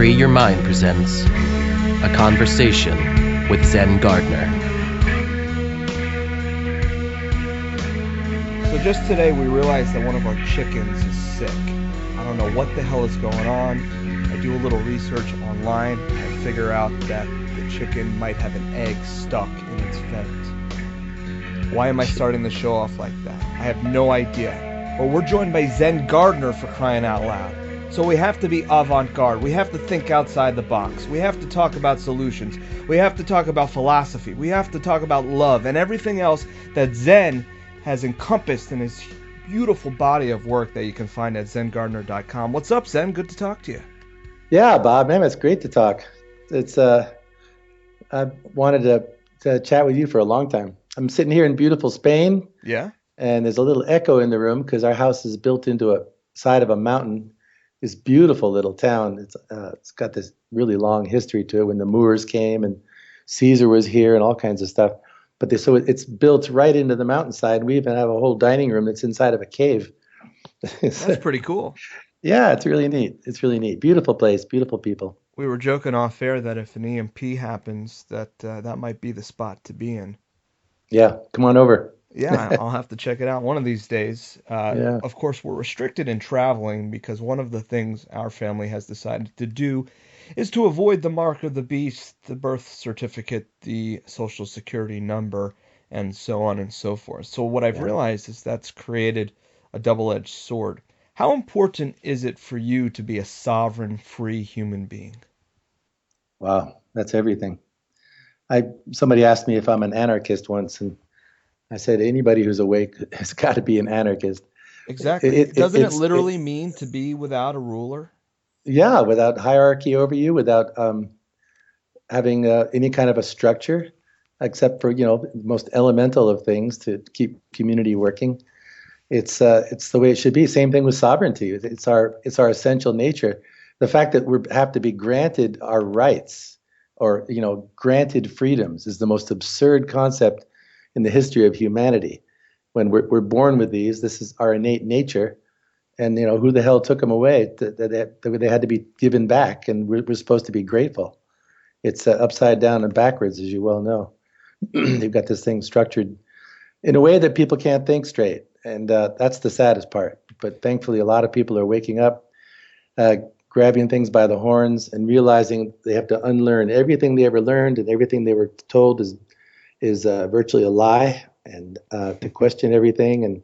Free Your Mind presents A Conversation with Zen Gardner. So just today we realized that one of our chickens is sick. I don't know what the hell is going on. I do a little research online and I figure out that the chicken might have an egg stuck in its vent. Why am I starting the show off like that? I have no idea. But we're joined by Zen Gardner, for crying out loud. So we have to be avant-garde. We have to think outside the box. We have to talk about solutions. We have to talk about philosophy. We have to talk about love and everything else that Zen has encompassed in his beautiful body of work that you can find at zengardner.com. What's up, Zen? Good to talk to you. Yeah, Bob, man, it's great to talk. I wanted to chat with you for a long time. I'm sitting here in beautiful Spain. Yeah? And there's a little echo in the room because our house is built into a side of a mountain. This beautiful little town. It's got this really long history to it when the Moors came and Caesar was here and all kinds of stuff. But so it's built right into the mountainside. We even have a whole dining room that's inside of a cave. That's pretty cool. Yeah, it's really neat. It's really neat. Beautiful place, beautiful people. We were joking off air that if an EMP happens, that might be the spot to be in. Yeah, come on over. Yeah, I'll have to check it out one of these days. Yeah. Of course, we're restricted in traveling because one of the things our family has decided to do is to avoid the mark of the beast, the birth certificate, the social security number, and so on and so forth. So what I've realized is that's created a double-edged sword. How important is it for you to be a sovereign, free human being? Wow, that's everything. Somebody asked me if I'm an anarchist once, and I said anybody who's awake has got to be an anarchist. Exactly. Doesn't it literally mean to be without a ruler? Yeah, without hierarchy over you, without having any kind of a structure, except for the most elemental of things to keep community working. It's the way it should be. Same thing with sovereignty. It's our essential nature. The fact that we have to be granted our rights or granted freedoms is the most absurd concept in the history of humanity. When we're born with these, this is our innate nature, and who the hell took them away? They had to be given back, and we're supposed to be grateful. It's upside down and backwards, as you well know. They've got this thing structured in a way that people can't think straight, and that's the saddest part. But thankfully, a lot of people are waking up, grabbing things by the horns, and realizing they have to unlearn everything they ever learned, and everything they were told is virtually a lie, and to question everything. And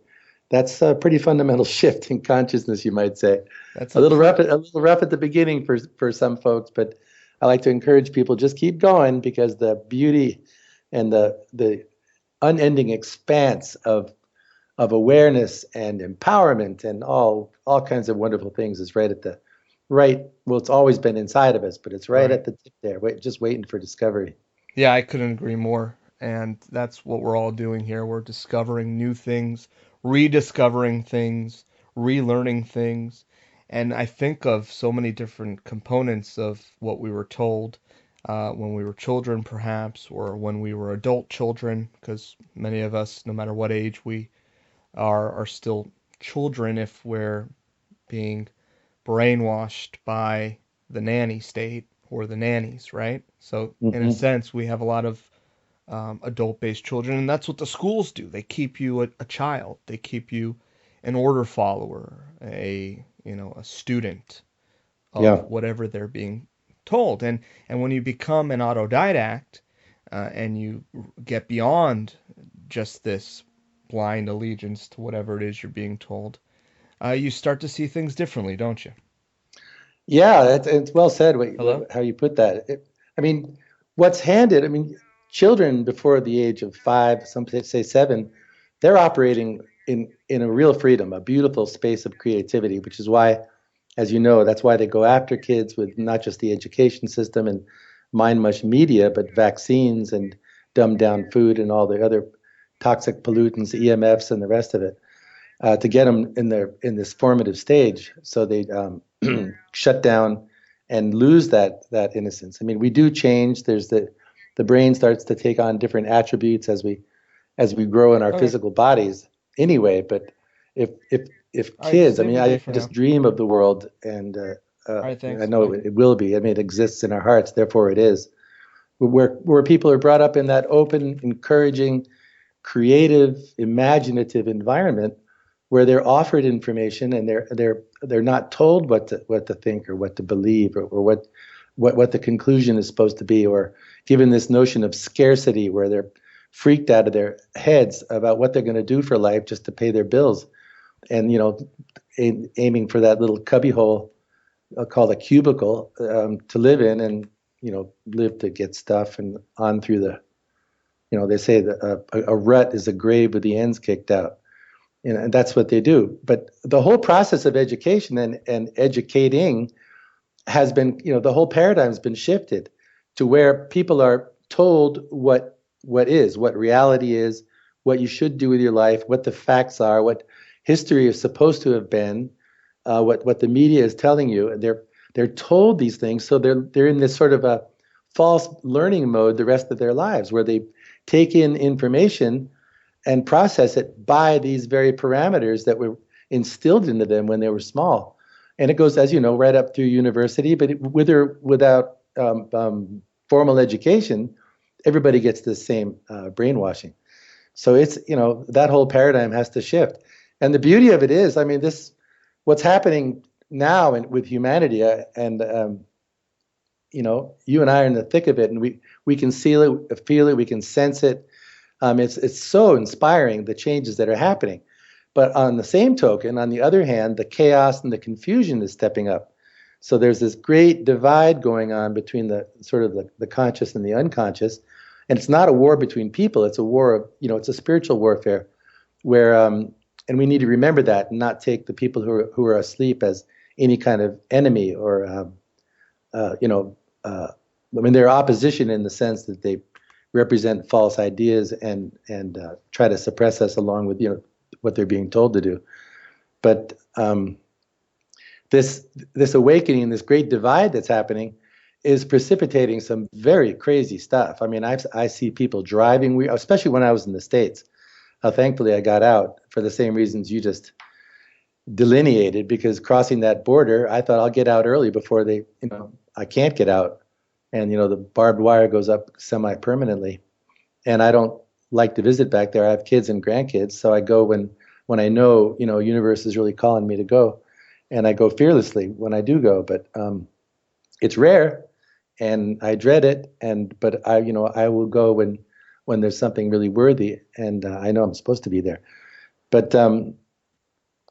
that's a pretty fundamental shift in consciousness, you might say. That's a little rough at the beginning for some folks, but I like to encourage people, just keep going, because the beauty and the unending expanse of awareness and empowerment and all kinds of wonderful things is well, it's always been inside of us, but it's right at the tip there, just waiting for discovery. Yeah, I couldn't agree more. And that's what we're all doing here. We're discovering new things, rediscovering things, relearning things. And I think of so many different components of what we were told when we were children, perhaps, or when we were adult children, because many of us, no matter what age we are still children if we're being brainwashed by the nanny state or the nannies, right? So in a sense, we have a lot of adult-based children, and that's what the schools do. They keep you a child. They keep you an order follower, a student of whatever they're being told. And when you become an autodidact and you get beyond just this blind allegiance to whatever it is you're being told, you start to see things differently, don't you? Yeah, it's well said. How you put that. What's handed. Children before the age of 5, some say 7, they're operating in a real freedom, a beautiful space of creativity, which is why, as you know, that's why they go after kids with not just the education system and mind mush media, but vaccines and dumbed down food and all the other toxic pollutants, EMFs, and the rest of it, to get them in this formative stage, so they shut down and lose that innocence. We do change. There's the brain starts to take on different attributes as we grow in our physical bodies anyway. But if kids, I just dream of the world, and I think I so. know it will be. I mean, it exists in our hearts, therefore it is. Where people are brought up in that open, encouraging, creative, imaginative environment where they're offered information and they're not told what to think or what to believe or what the conclusion is supposed to be, or given this notion of scarcity where they're freaked out of their heads about what they're going to do for life just to pay their bills, and aiming for that little cubbyhole called a cubicle to live in, and live to get stuff and on through the, they say that a rut is a grave with the ends kicked out. And that's what they do. But the whole process of education and educating has been, the whole paradigm has been shifted to where people are told what reality is, what you should do with your life, what the facts are, what history is supposed to have been, what the media is telling you. And they're told these things, so they're in this sort of a false learning mode the rest of their lives, where they take in information and process it by these very parameters that were instilled into them when they were small. And it goes, as you know, right up through university, but with or without formal education, everybody gets the same brainwashing. So it's, that whole paradigm has to shift. And the beauty of it is, I mean, what's happening now with humanity, and you and I are in the thick of it, and we can feel it, we can sense it. It's so inspiring, the changes that are happening. But on the same token, on the other hand, the chaos and the confusion is stepping up. So there's this great divide going on between the sort of the conscious and the unconscious. And it's not a war between people. It's a war of, it's a spiritual warfare where, and we need to remember that and not take the people who are asleep as any kind of enemy or, they're opposition in the sense that they represent false ideas and try to suppress us along with what they're being told to do. But this awakening, this great divide that's happening, is precipitating some very crazy stuff. I mean, I see people driving, especially when I was in the States. Thankfully, I got out for the same reasons you just delineated, because crossing that border, I thought I'll get out early before I can't get out. And, the barbed wire goes up semi-permanently. And I don't like to visit back there. I have kids and grandkids, so I go when I know, universe is really calling me to go. And I go fearlessly when I do go. But it's rare, and I dread it. But I will go when there's something really worthy, and I know I'm supposed to be there. But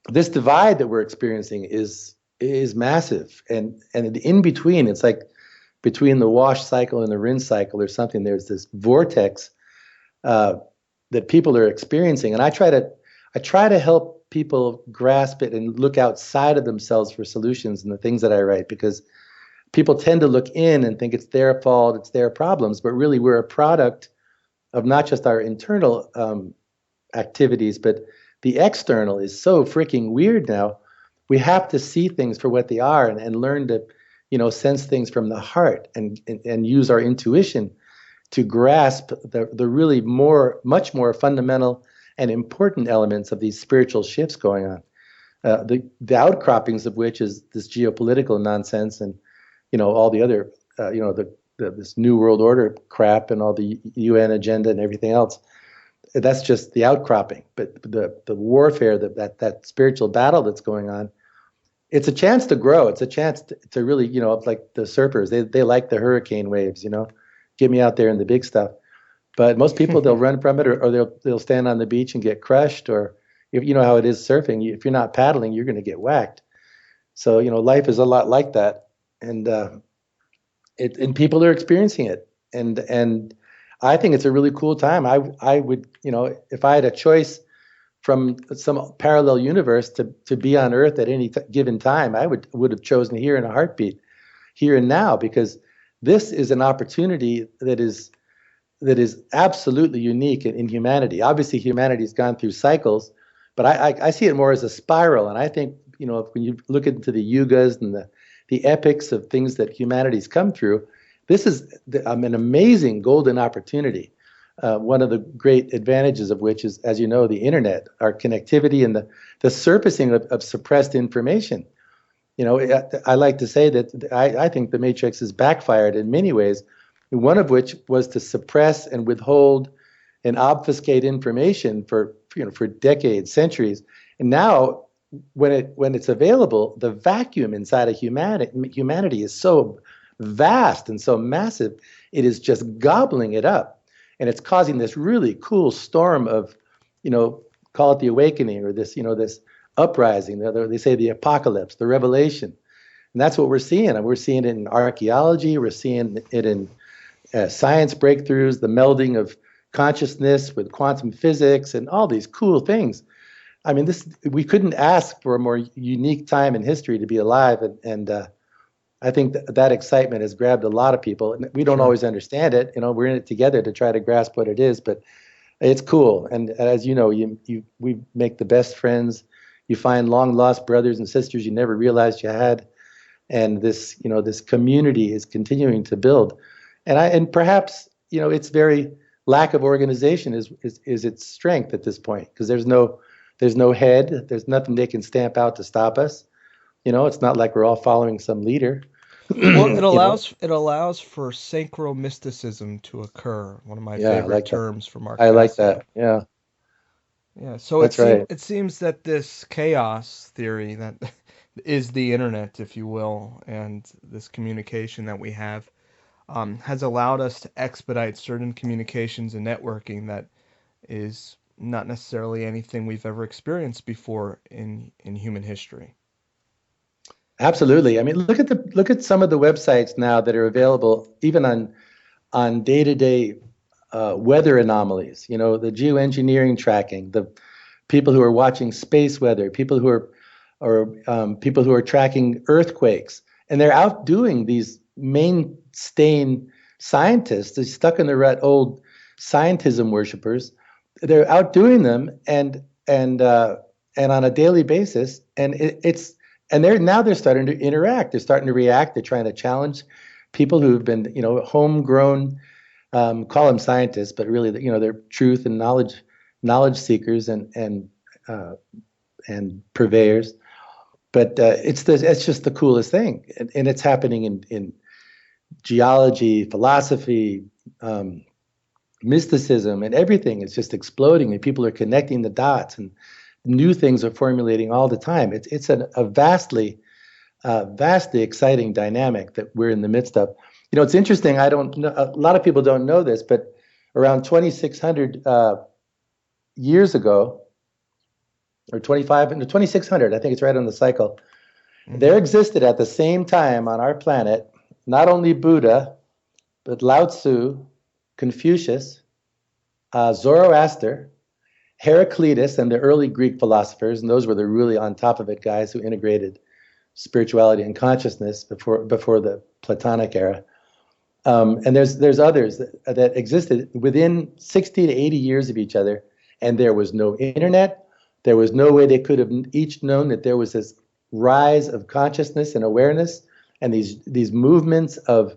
this divide that we're experiencing is massive, and in between, it's like between the wash cycle and the rinse cycle or something. There's this vortex that people are experiencing, and I try to help people grasp it and look outside of themselves for solutions in the things that I write, because people tend to look in and think it's their fault, it's their problems, but really we're a product of not just our internal activities, but the external is so freaking weird now. We have to see things for what they are and learn to, sense things from the heart and use our intuition to grasp the really much more fundamental and important elements of these spiritual shifts going on. The outcroppings of which is this geopolitical nonsense and, all the other, this New World Order crap and all the UN agenda and everything else. That's just the outcropping. But the warfare, that spiritual battle that's going on, it's a chance to grow. It's a chance to really, like the surfers, they like the hurricane waves, get me out there in the big stuff. But most people, they'll run from it, or they'll stand on the beach and get crushed. Or if you know how it is surfing, if you're not paddling, you're going to get whacked. So life is a lot like that, and people are experiencing it, and I think it's a really cool time. I would, if I had a choice from some parallel universe to be on Earth at any given time, I would have chosen here in a heartbeat, here and now, because this is an opportunity that is absolutely unique in humanity. Obviously, humanity's gone through cycles, but I see it more as a spiral. And I think, when you look into the yugas and the epics of things that humanity's come through, this is an amazing golden opportunity. One of the great advantages of which is, as you know, the internet, our connectivity, and the surfacing of suppressed information. I like to say that I think the Matrix has backfired in many ways, one of which was to suppress and withhold and obfuscate information for decades, centuries. And now, when it's available, the vacuum inside of humanity is so vast and so massive, it is just gobbling it up, and it's causing this really cool storm of, call it the awakening, or this uprising. They say the apocalypse, the revelation, and that's what we're seeing. And we're seeing it in archaeology. We're seeing it in science breakthroughs, the melding of consciousness with quantum physics, and all these cool things. I mean, we couldn't ask for a more unique time in history to be alive, and I think that excitement has grabbed a lot of people. And we don't always understand it. We're in it together to try to grasp what it is, but it's cool. And as you know, we make the best friends. You find long lost brothers and sisters you never realized you had, and this community is continuing to build. And perhaps its very lack of organization is its strength at this point, because there's no head, there's nothing they can stamp out to stop us. It's not like we're all following some leader. Well, it allows for synchromysticism to occur. One of my favorite terms for Mark. I like that. Yeah. Yeah. So it seems that this chaos theory that is the internet, if you will, and this communication that we have, has allowed us to expedite certain communications and networking that is not necessarily anything we've ever experienced before in human history. Absolutely. I mean, look at some of the websites now that are available, even on day-to-day weather anomalies. The geoengineering tracking, the people who are watching space weather, people who are tracking earthquakes, and they're outdoing these mainstay scientists. They're stuck in the rut, old scientism worshippers. They're outdoing them and on a daily basis, and they're starting to interact. They're starting to react. They're trying to challenge people who've been, homegrown, call them scientists, but really, they're truth and knowledge seekers and purveyors. But it's just the coolest thing, and it's happening in geology, philosophy, mysticism, and everything is just exploding, and people are connecting the dots, and new things are formulating all the time. It's a vastly exciting dynamic that we're in the midst of. It's interesting. I don't know, a lot of people don't know this, but around 2,600 years ago, or 2,600, I think it's right on the cycle, there existed at the same time on our planet not only Buddha, but Lao Tzu, Confucius, Zoroaster, Heraclitus, and the early Greek philosophers, and those were the really on top of it guys who integrated spirituality and consciousness before the Platonic era. And there's others that existed within 60 to 80 years of each other, and there was no internet. There was no way they could have each known that there was this rise of consciousness and awareness, and these movements of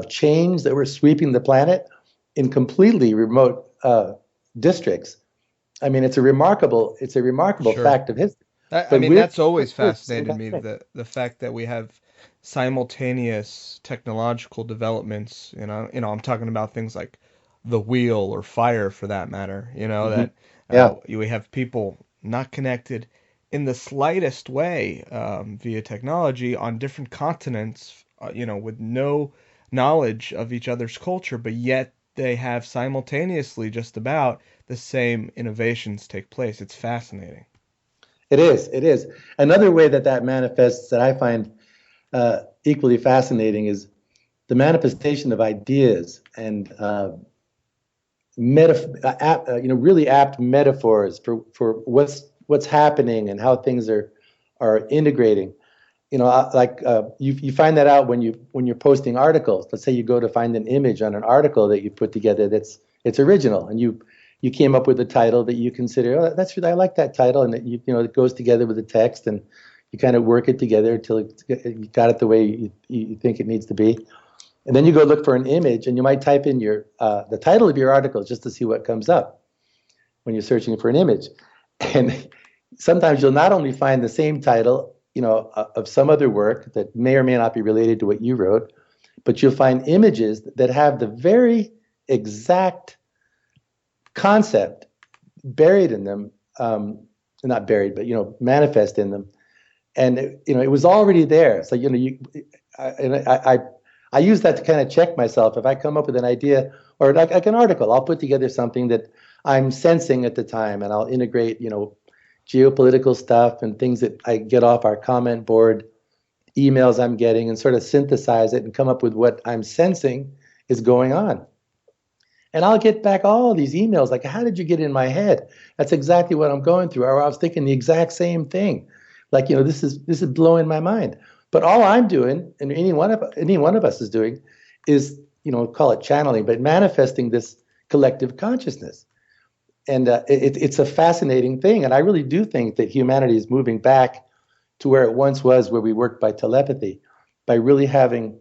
change that were sweeping the planet in completely remote districts. I mean, it's a remarkable fact of history. That's always fascinated me, the fact that we have simultaneous technological developments. I'm talking about things like the wheel or fire, for that matter. We have people not connected in the slightest way via technology on different continents, with no knowledge of each other's culture, but yet they have simultaneously just about the same innovations take place. It's fascinating. It is. Another way that manifests that I find equally fascinating is the manifestation of ideas and really apt metaphors for what's happening and how things are integrating. You find that out when you're posting articles. Let's say you go to find an image on an article that you put together it's original, and you came up with a title that you consider, I like that title, and it goes together with the text, and you kind of work it together until you got it the way you think it needs to be. And then you go look for an image, and you might type in the title of your article just to see what comes up when you're searching for an image. And sometimes you'll not only find the same title of some other work that may or may not be related to what you wrote, but you'll find images that have the very exact concept buried in them, not buried, but manifest in them, and it was already there. So I use that to kind of check myself. If I come up with an idea or like an article, I'll put together something that I'm sensing at the time, and I'll integrate geopolitical stuff and things that I get off our comment board, emails I'm getting, and sort of synthesize it and come up with what I'm sensing is going on. And I'll get back all these emails like, how did you get in my head? That's exactly what I'm going through. Or I was thinking the exact same thing. Like, this is blowing my mind. But all I'm doing, and any one of us is doing, is, call it channeling, but manifesting this collective consciousness. And it's a fascinating thing. And I really do think that humanity is moving back to where it once was, where we worked by telepathy, by really having,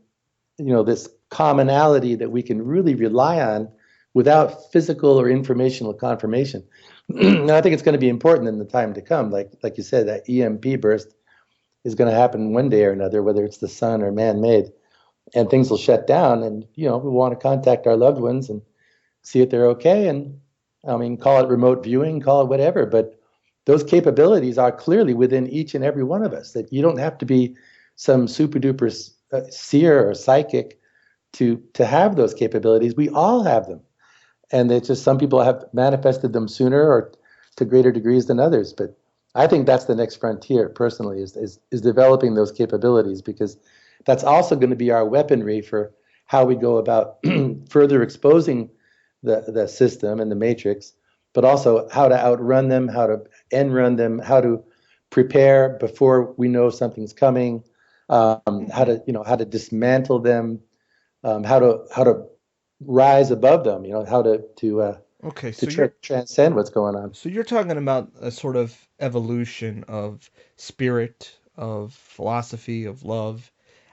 this commonality that we can really rely on without physical or informational confirmation. And I think it's going to be important in the time to come. Like you said, that EMP burst is going to happen one day or another, whether it's the sun or man-made, and things will shut down. And, we want to contact our loved ones and see if they're okay. And call it remote viewing, call it whatever, but those capabilities are clearly within each and every one of us, that you don't have to be some super duper seer or psychic to have those capabilities. We all have them. And it's just some people have manifested them sooner or to greater degrees than others. But I think that's the next frontier, personally, is developing those capabilities, because that's also going to be our weaponry for how we go about further exposing the system and the matrix, but also how to outrun them, how to end run them, how to prepare before we know something's coming, how to dismantle them, how to rise above them, how to transcend what's going on. So you're talking about a sort of evolution of spirit, of philosophy, of love.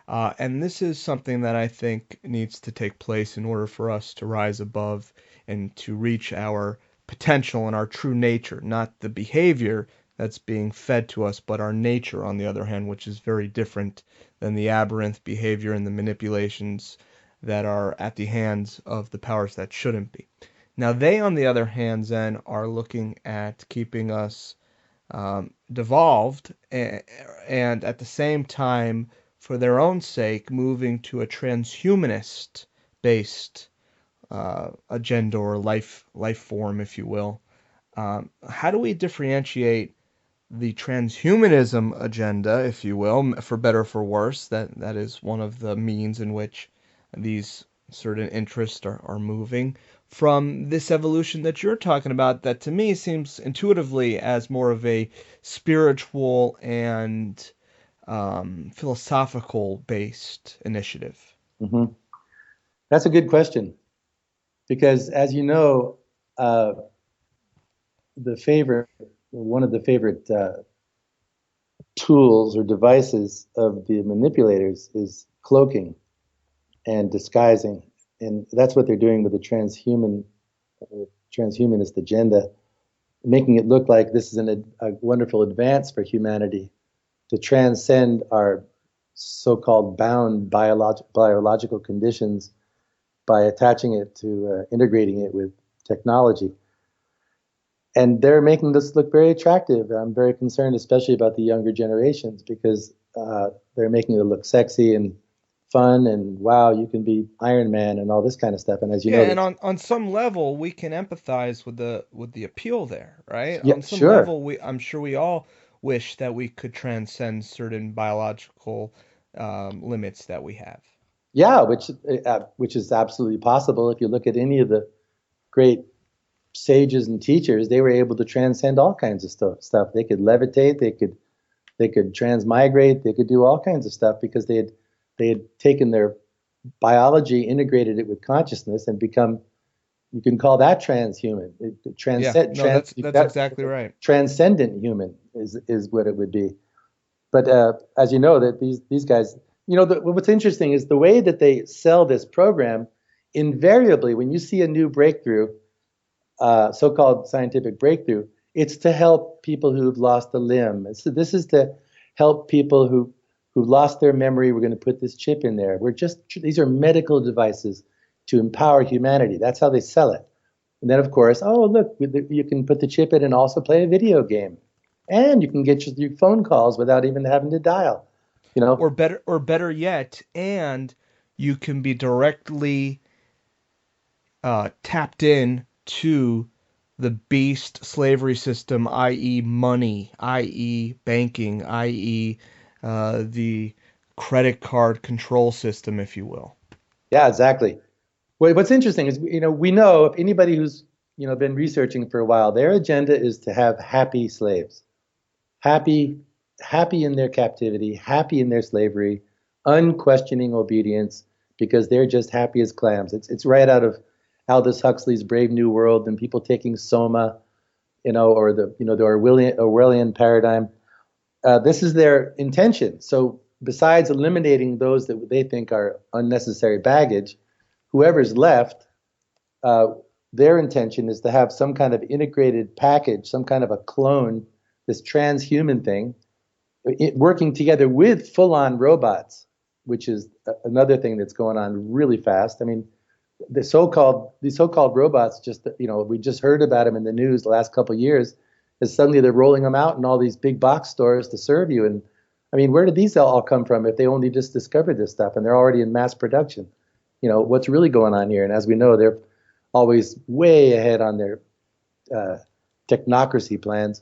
And this is something that I think needs to take place in order for us to rise above and to reach our potential and our true nature, not the behavior that's being fed to us, but our nature, on the other hand, which is very different than the aberrant behavior and the manipulations that are at the hands of the powers that shouldn't be. Now, they, on the other hand, then, are looking at keeping us devolved and at the same time, for their own sake, moving to a transhumanist-based agenda or life form, if you will. How do we differentiate the transhumanism agenda, if you will, for better or for worse? That is one of the means in which these certain interests are moving, from this evolution that you're talking about, that to me seems intuitively as more of a spiritual and philosophical based initiative. Mm-hmm. That's a good question, because as you know, one of the favorite tools or devices of the manipulators is cloaking and disguising, and that's what they're doing with the transhumanist agenda, making it look like this is a wonderful advance for humanity to transcend our so-called bound biological conditions by attaching it to integrating it with technology. And they're making this look very attractive. I'm very concerned, especially about the younger generations, because they're making it look sexy and fun, and wow, you can be Iron Man and all this kind of stuff. And as you know, and on some level, we can empathize with the appeal there, right? Yeah, on some sure. level, I'm sure we all wish that we could transcend certain biological limits that we have. Yeah, which is absolutely possible. If you look at any of the great sages and teachers, they were able to transcend all kinds of stuff. They could levitate, they could transmigrate, they could do all kinds of stuff, because they had taken their biology, integrated it with consciousness, and become, you can call that transhuman. That's exactly right. Transcendent human is what it would be. But as you know, that these guys, what's interesting is the way that they sell this program. Invariably, when you see a new breakthrough, so-called scientific breakthrough, it's to help people who've lost a limb. This is to help people who lost their memory. We're going to put this chip in there. These are medical devices to empower humanity. That's how they sell it. And then, of course, oh, look, you can put the chip in and also play a video game. And you can get your phone calls without even having to dial. Or better yet, and you can be directly tapped in to the beast slavery system, i.e. money, i.e. banking, i.e. The credit card control system, if you will. Yeah, exactly. Well, what's interesting is, we know if anybody who's, been researching for a while, their agenda is to have happy slaves, happy in their captivity, happy in their slavery, unquestioning obedience, because they're just happy as clams. It's right out of Aldous Huxley's Brave New World, and people taking Soma, or the Orwellian paradigm. This is their intention. So besides eliminating those that they think are unnecessary baggage, whoever's left, their intention is to have some kind of integrated package, some kind of a clone, this transhuman thing, working together with full-on robots, which is another thing that's going on really fast. I mean, these so-called robots, we just heard about them in the news the last couple of years, is suddenly they're rolling them out in all these big box stores to serve you. And I mean, where did these all come from if they only just discovered this stuff and they're already in mass production? What's really going on here? And as we know, they're always way ahead on their technocracy plans,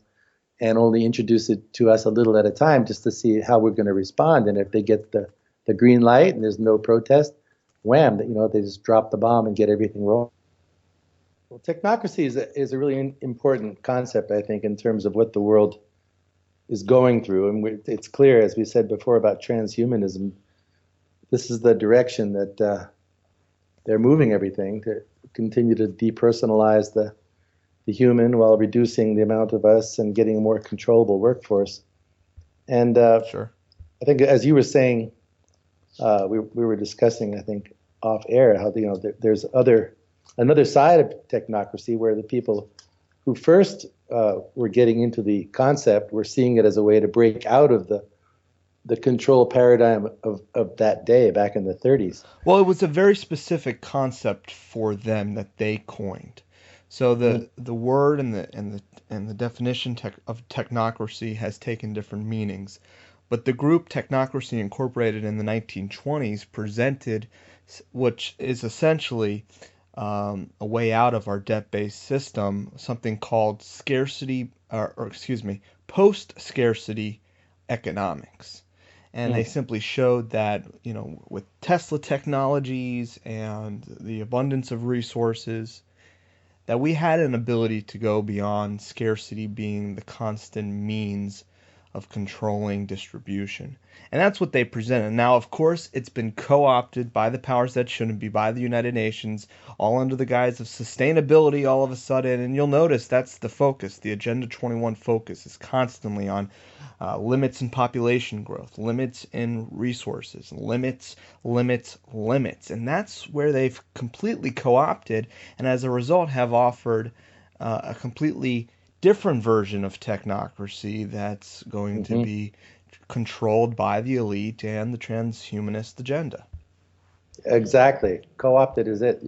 and only introduce it to us a little at a time just to see how we're going to respond. And if they get the green light and there's no protest, wham, they just drop the bomb and get everything rolling. Well, technocracy is a really important concept, I think, in terms of what the world is going through. And it's clear, as we said before, about transhumanism. This is the direction that they're moving everything, to continue to depersonalize the human while reducing the amount of us and getting a more controllable workforce. And Sure. I think, as you were saying, we were discussing, I think, off air, how there's another side of technocracy where the people who first were getting into the concept were seeing it as a way to break out of the control paradigm of that day back in the 30s. Well, it was a very specific concept for them that they coined. So the word and the definition of technocracy has taken different meanings, but the group Technocracy Incorporated in the 1920s presented, which is essentially a way out of our debt-based system, something called post-scarcity economics. And they simply showed that, with Tesla technologies and the abundance of resources, that we had an ability to go beyond scarcity being the constant means of controlling distribution. And that's what they presented. Now, of course, it's been co-opted by the powers that shouldn't be, by the United Nations, all under the guise of sustainability all of a sudden. And you'll notice that's the focus. The Agenda 21 focus is constantly on limits in population growth, limits in resources, limits. And that's where they've completely co-opted, and as a result have offered a completely different version of technocracy that's going to be controlled by the elite and the transhumanist agenda. Exactly. Co-opted is it.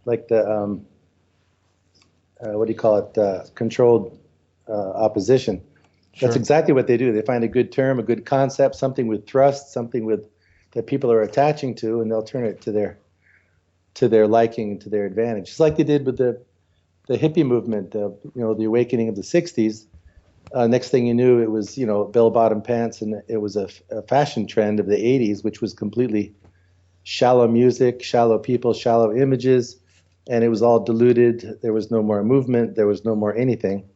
Like the, what do you call it, controlled opposition. Sure. That's exactly what they do. They find a good term, a good concept, something with thrust, something that people are attaching to, and they'll turn it to their liking, to their advantage. Just like they did with the hippie movement, the awakening of the 60s. Next thing you knew, it was, bell-bottom pants, and it was a fashion trend of the 80s, which was completely shallow music, shallow people, shallow images, and it was all diluted. There was no more movement. There was no more anything.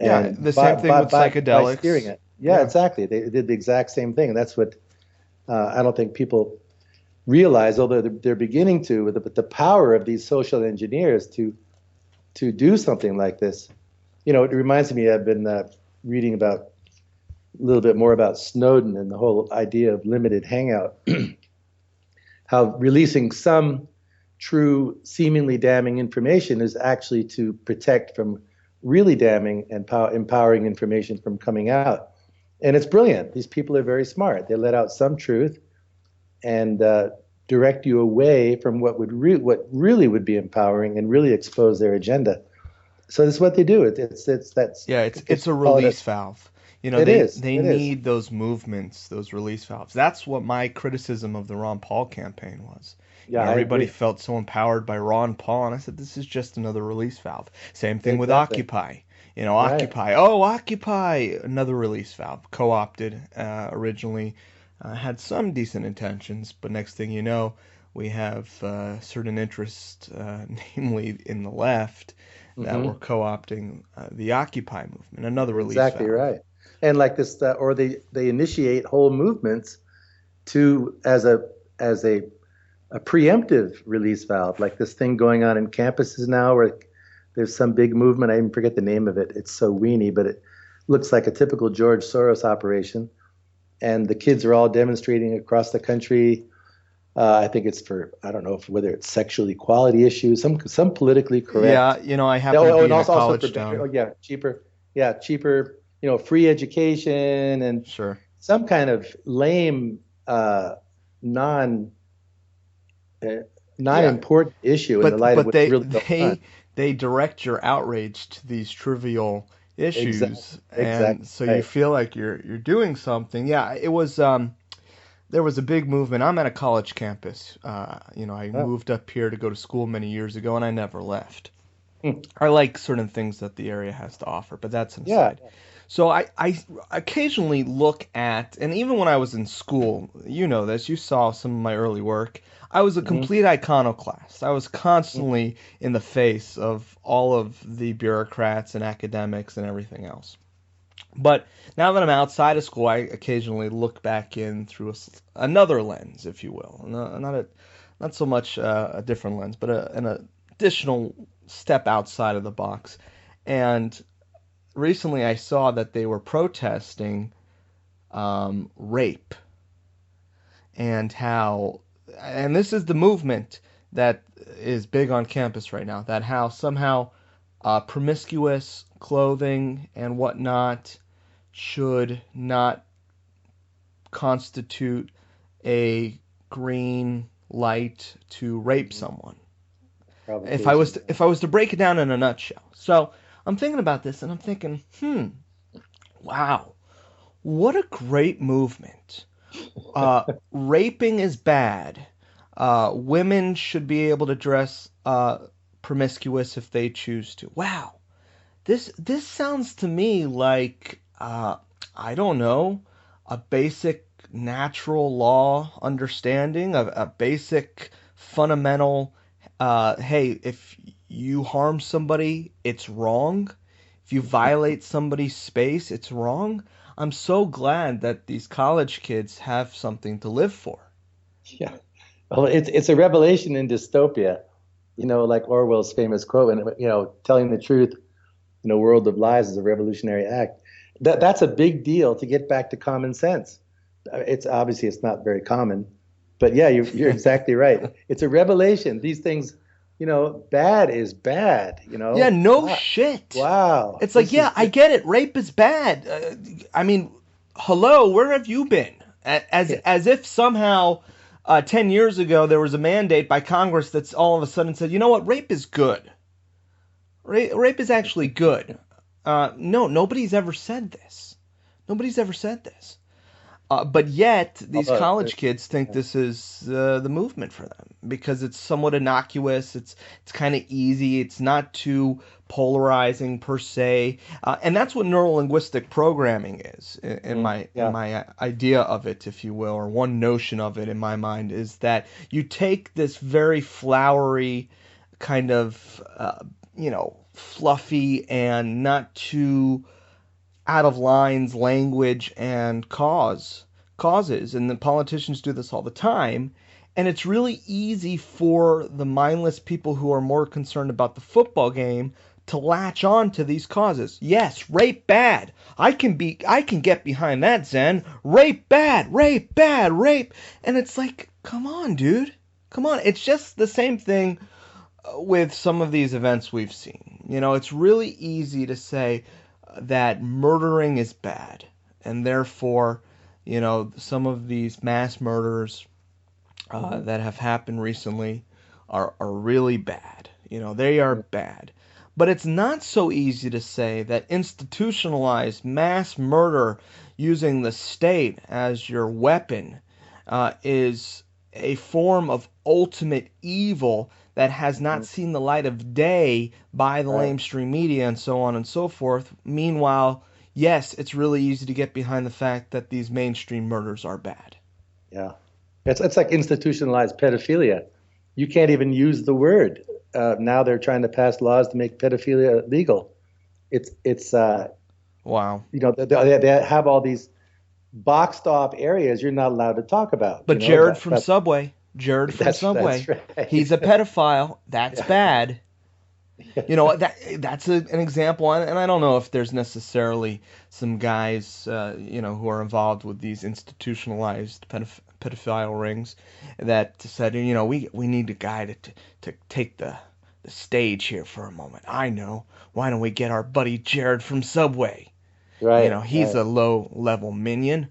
Yeah, And the same thing with psychedelics. By steering it. Yeah, exactly. They did the exact same thing. And that's what I don't think people realize, although they're beginning to, with the power of these social engineers to do something like this. It reminds me, I've been reading about a little bit more about Snowden and the whole idea of limited hangout, how releasing some true, seemingly damning information is actually to protect from really damning and empowering information from coming out. And it's brilliant. These people are very smart. They let out some truth and direct you away from what what really would be empowering and really expose their agenda. So that's what they do. It's a release valve. You know, It is. they It is. need those movements, those release valves. That's what my criticism of the Ron Paul campaign was. You Yeah, know, I everybody agree. felt so empowered by Ron Paul, and I said, this is just another release valve. Same thing with Exactly. Occupy. You know, Right. Occupy. Oh, Occupy, another release valve. Co-opted originally, had some decent intentions, but next thing you know, we have certain interests, namely in the left, that were Hmm. co-opting the Occupy movement, another You're release exactly valve. right. And like this, or they initiate whole movements to as a preemptive release valve, like this thing going on in campuses now, where there's some big movement. I even forget the name of it. It's so weenie, but it looks like a typical George Soros operation. And the kids are all demonstrating across the country. I think it's for, I don't know whether it's sexual equality issues, some politically correct. Yeah, you know, I happen to Oh, be and in a also for college better, town. cheaper, free education and Sure. some kind of lame, non uh, Yeah, non-important issue in the but light of but what's they really going on. they direct your outrage to these trivial Exactly, issues, and exactly so you right. feel like you're doing something. Yeah, it was there was a big movement. I'm at a college campus. You know, I Oh, moved up here to go to school many years ago, and I never left. hmm. I like certain things that the area has to offer, but that's an Yeah, aside. So I occasionally look at, and even when I was in school, you know this, you saw some of my early work. I was a hmm, complete iconoclast. I was hmm, constantly in the face of all of the bureaucrats and academics and everything else. But now that I'm outside of school, I occasionally look back in through another lens, if you will. Not so much a different lens, but an additional step outside of the box. And recently I saw that they were protesting rape and how, and this is the movement that is big on campus right now, that how somehow promiscuous clothing and whatnot should not constitute a green light to rape hmm. someone. Provocation. If I was to break it down in a nutshell. So I'm thinking about this and I'm thinking, wow, what a great movement. Raping is bad. Women should be able to dress promiscuous if they choose to. Wow, this sounds to me like I don't know, a basic natural law understanding, a basic fundamental. Hey, if you harm somebody, it's wrong. If you violate somebody's space, it's wrong. I'm so glad that these college kids have something to live for. Yeah. Well, it's a revelation in dystopia. Like Orwell's famous quote, and telling the truth in a world of lies is a revolutionary act. That's a big deal to get back to common sense. It's obviously it's not very common, but yeah, you're exactly right. It's a revelation. These things, bad is bad. Yeah, no Wow, shit. wow. It's like, yeah, I get it. Rape is bad. I mean, hello, where have you been? Yeah, As if somehow 10 years ago there was a mandate by Congress that's all of a sudden said, you know what, rape is good. Rape is actually good. No, nobody's ever said this. Nobody's ever said this. But yet, these although, college kids think this is the movement for them because it's somewhat innocuous. It's kind of easy. It's not too polarizing per se, and that's what neurolinguistic programming is in yeah, my idea of it, if you will, or one notion of it in my mind is that you take this very flowery kind of fluffy and not too out of lines language and causes, and the politicians do this all the time, and it's really easy for the mindless people who are more concerned about the football game to latch on to these causes. Yes, rape bad. I can get behind that, Zen. Rape bad, rape bad, rape. And it's like, come on, dude. Come on. It's just the same thing with some of these events we've seen. You know, it's really easy to say that murdering is bad. and therefore, some of these mass murders that have happened recently are really bad. They are bad. But it's not so easy to say that institutionalized mass murder using the state as your weapon is a form of ultimate evil that has not seen the light of day by the mainstream media and so on and so forth. Meanwhile, yes, it's really easy to get behind the fact that these mainstream murders are bad. Yeah. It's like institutionalized pedophilia. You can't even use the word. Now they're trying to pass laws to make pedophilia legal. It's wow. They have all these boxed off areas you're not allowed to talk about. But Jared from Subway, that's right. He's a pedophile. That's bad. That's an example, and I don't know if there's necessarily some guys, who are involved with these institutionalized pedophile rings that said, we need a guy to take the stage here for a moment. I know. Why don't we get our buddy Jared from Subway? Right. He's a low-level minion.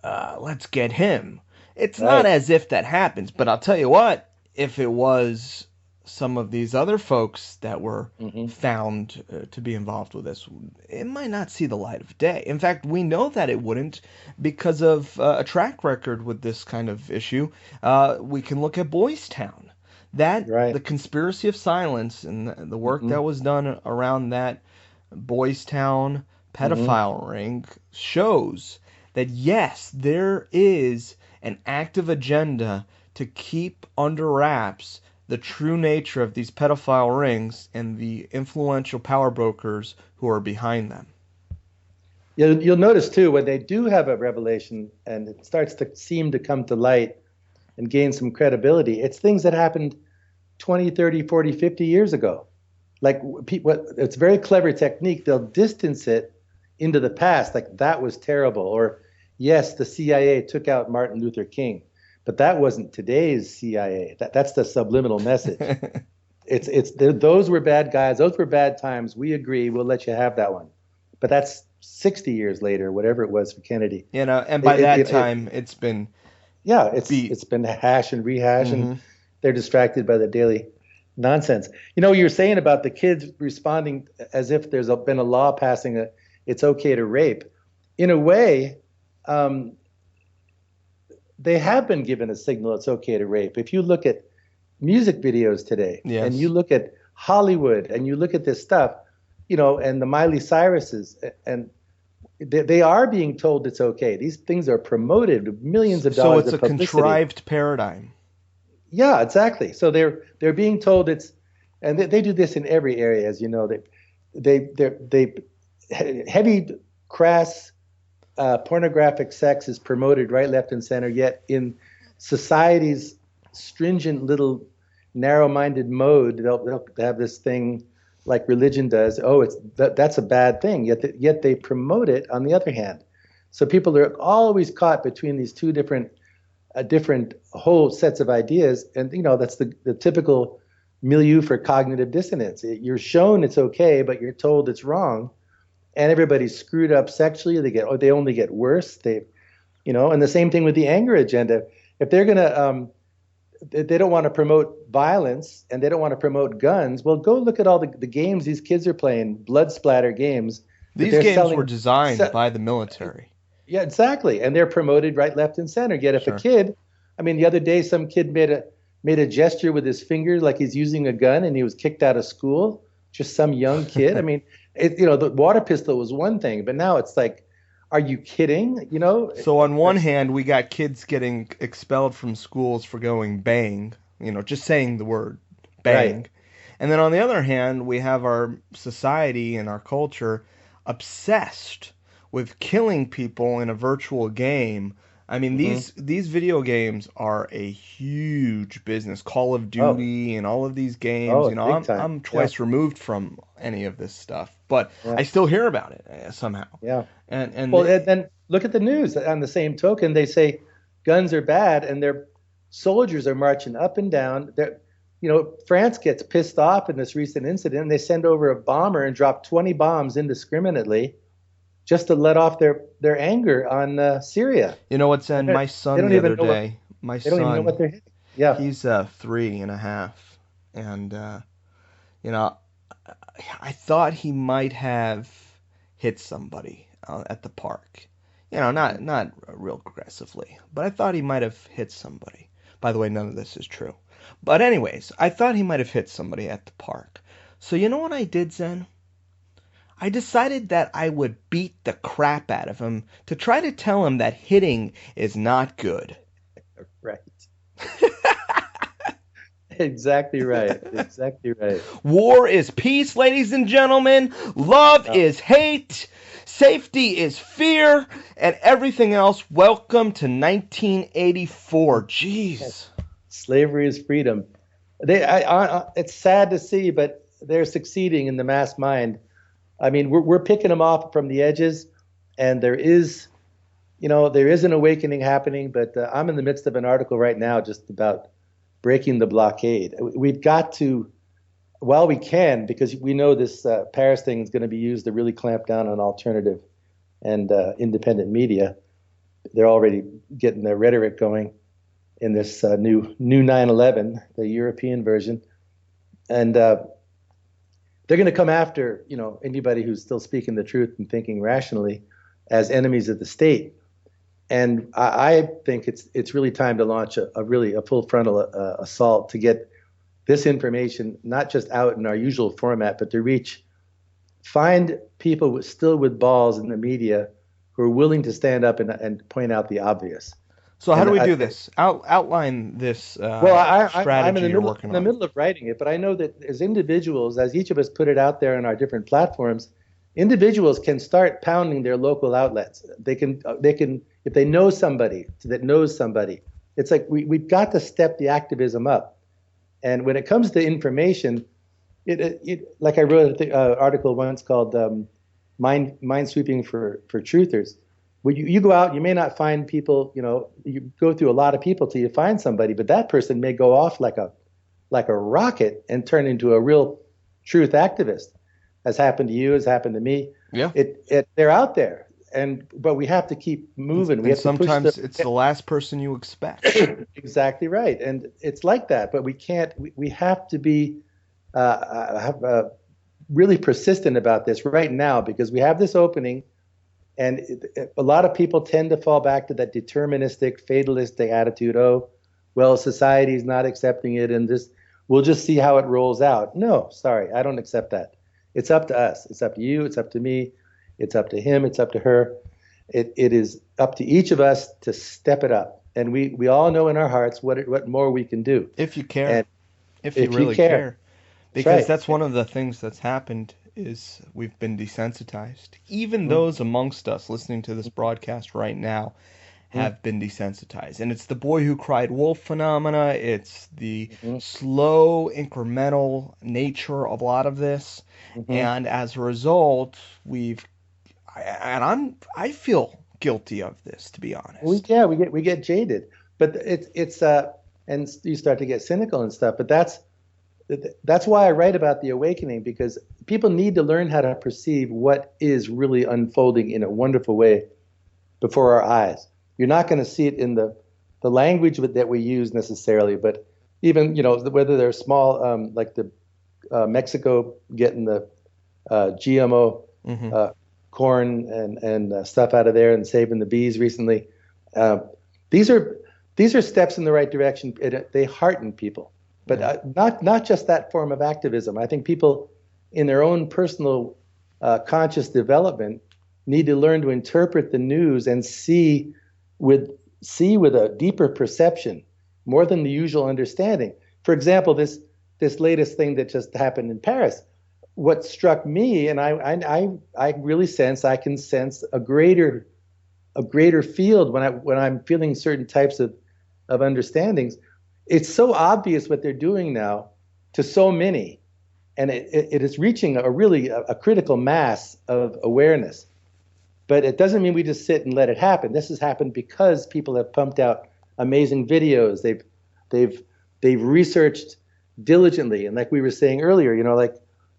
Let's get him. It's not as if that happens, but I'll tell you what, if it was some of these other folks that were found to be involved with this, it might not see the light of day. In fact, we know that it wouldn't because of a track record with this kind of issue. We can look at Boys Town. The conspiracy of silence and the work that was done around that Boys Town pedophile ring shows that, yes, there is an active agenda to keep under wraps the true nature of these pedophile rings and the influential power brokers who are behind them. You'll notice, too, when they do have a revelation and it starts to seem to come to light and gain some credibility, it's things that happened 20, 30, 40, 50 years ago. Like, it's a very clever technique. They'll distance it into the past, like that was terrible. Or, yes, the CIA took out Martin Luther King. But that wasn't today's CIA. That's the subliminal message. Those were bad guys. Those were bad times. We agree. We'll let you have that one. But that's 60 years later, whatever it was for Kennedy. And by that time, it's been it's been hash and rehash, and they're distracted by the daily nonsense. You're saying about the kids responding as if there's been a law passing it's okay to rape. In a way, they have been given a signal it's okay to rape. If you look at music videos today, and you look at Hollywood, and you look at this stuff, and the Miley Cyruses, and they are being told it's okay. These things are promoted, millions of dollars of publicity. So it's a contrived paradigm. Yeah, exactly. So they're being told it's, and they do this in every area, as you know. They heavy, crass, pornographic sex is promoted right, left, and center, yet in society's stringent little narrow-minded mode, they'll have this thing like religion does. Oh, that's a bad thing, yet they promote it on the other hand. So people are always caught between these two different whole sets of ideas, and that's the typical milieu for cognitive dissonance. You're shown it's okay, but you're told it's wrong. And everybody's screwed up sexually. They only get worse. And the same thing with the anger agenda. If they're gonna, they don't want to promote violence and they don't want to promote guns. Well, go look at all the games these kids are playing, blood splatter games. These games were designed by the military. Yeah, exactly. And they're promoted right, left, and center. Yet if a kid, the other day some kid made a gesture with his finger like he's using a gun, and he was kicked out of school. Just some young kid. The water pistol was one thing, but now it's like, are you kidding? So on one hand, we got kids getting expelled from schools for going bang, just saying the word bang. Right. And then on the other hand, we have our society and our culture obsessed with killing people in a virtual game. These video games are a huge business. Call of Duty and all of these games. I'm twice removed from any of this stuff, but I still hear about it somehow. Yeah. And then look at the news. On the same token, they say guns are bad, and their soldiers are marching up and down. France gets pissed off in this recent incident, and they send over a bomber and drop 20 bombs indiscriminately, just to let off their anger on Syria. You know what's in my They son don't the even other know what day? My they don't even know what son, they're hitting. Yeah, he's 3.5, and you know, I thought he might have hit somebody at the park. You know, not real aggressively, but I thought he might have hit somebody. By the way, none of this is true. But anyways, I thought he might have hit somebody at the park. So you know what I did, Zen? I decided that I would beat the crap out of him to try to tell him that hitting is not good. right. Exactly right. Exactly right. War is peace, ladies and gentlemen. Love Yeah. is hate. Safety is fear. And everything else. Welcome to 1984. Jeez. Slavery is freedom. It's sad to see, but they're succeeding in the mass mind. I mean, we're picking them off from the edges, and there is an awakening happening. But I'm in the midst of an article right now just about breaking the blockade. We've got to, while we can, because we know this Paris thing is going to be used to really clamp down on alternative and independent media. They're already getting their rhetoric going in this new 9/11, the European version, and they're going to come after anybody who's still speaking the truth and thinking rationally as enemies of the state. And I think it's really time to launch a full frontal assault to get this information not just out in our usual format, but to find people still with balls in the media who are willing to stand up and point out the obvious. So how do we do this? Outline this I'm strategy you're working in the on. middle of writing it, but I know that as individuals, as each of us put it out there on our different platforms, individuals can start pounding their local outlets. They can if they know somebody that knows somebody. It's like we've got to step the activism up. And when it comes to information, it like I wrote an article once called "Mind Sweeping for Truthers." When you go out, you may not find people. You go through a lot of people till you find somebody, but that person may go off like a rocket and turn into a real truth activist. Has happened to you, has happened to me. Yeah. They're out there, but we have to keep moving. We have sometimes to push it's the last person you expect. Exactly right, and it's like that. But we can't. We have to be really persistent about this right now because we have this opening, and a lot of people tend to fall back to that deterministic, fatalistic attitude. Oh, well, society's not accepting it, and we'll just see how it rolls out. No, sorry, I don't accept that. It's up to us. It's up to you. It's up to me. It's up to him. It's up to her. It is up to each of us to step it up. And we all know in our hearts what more we can do. If you care. And if you really care. Because that's one of the things that's happened is we've been desensitized. Even those amongst us listening to this broadcast right now have been desensitized. And it's the boy who cried wolf phenomena. It's the slow, incremental nature of a lot of this. And as a result, I feel guilty of this, to be honest. We get jaded, but it's and you start to get cynical and stuff. But that's why I write about the awakening, because people need to learn how to perceive what is really unfolding in a wonderful way before our eyes. You're not going to see it in the language that we use necessarily, but even whether they're small, like the Mexico getting the GMO corn and stuff out of there and saving the bees recently. These are steps in the right direction. They hearten people, but not just that form of activism. I think people in their own personal conscious development need to learn to interpret the news and see with a deeper perception, more than the usual understanding. For example, this latest thing that just happened in Paris. What struck me, and I really I can sense a greater field when I'm feeling certain types of understandings. It's so obvious what they're doing now to so many, and it is reaching a critical mass of awareness. But it doesn't mean we just sit and let it happen. This has happened because people have pumped out amazing videos. They've researched diligently, and like we were saying earlier,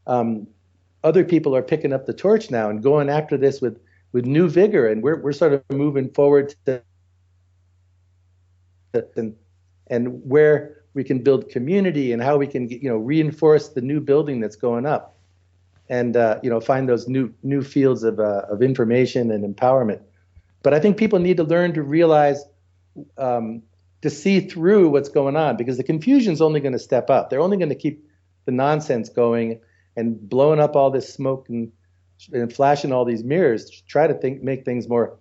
other people are picking up the torch now and going after this with with new vigor, and we're sort of moving forward to and where we can build community and how we can reinforce the new building that's going up, and find those new fields of information and empowerment. But I think people need to learn to realize, to see through what's going on, because the confusion's only going to step up. They're only going to keep the nonsense going and blowing up all this smoke and flashing all these mirrors to try to make things more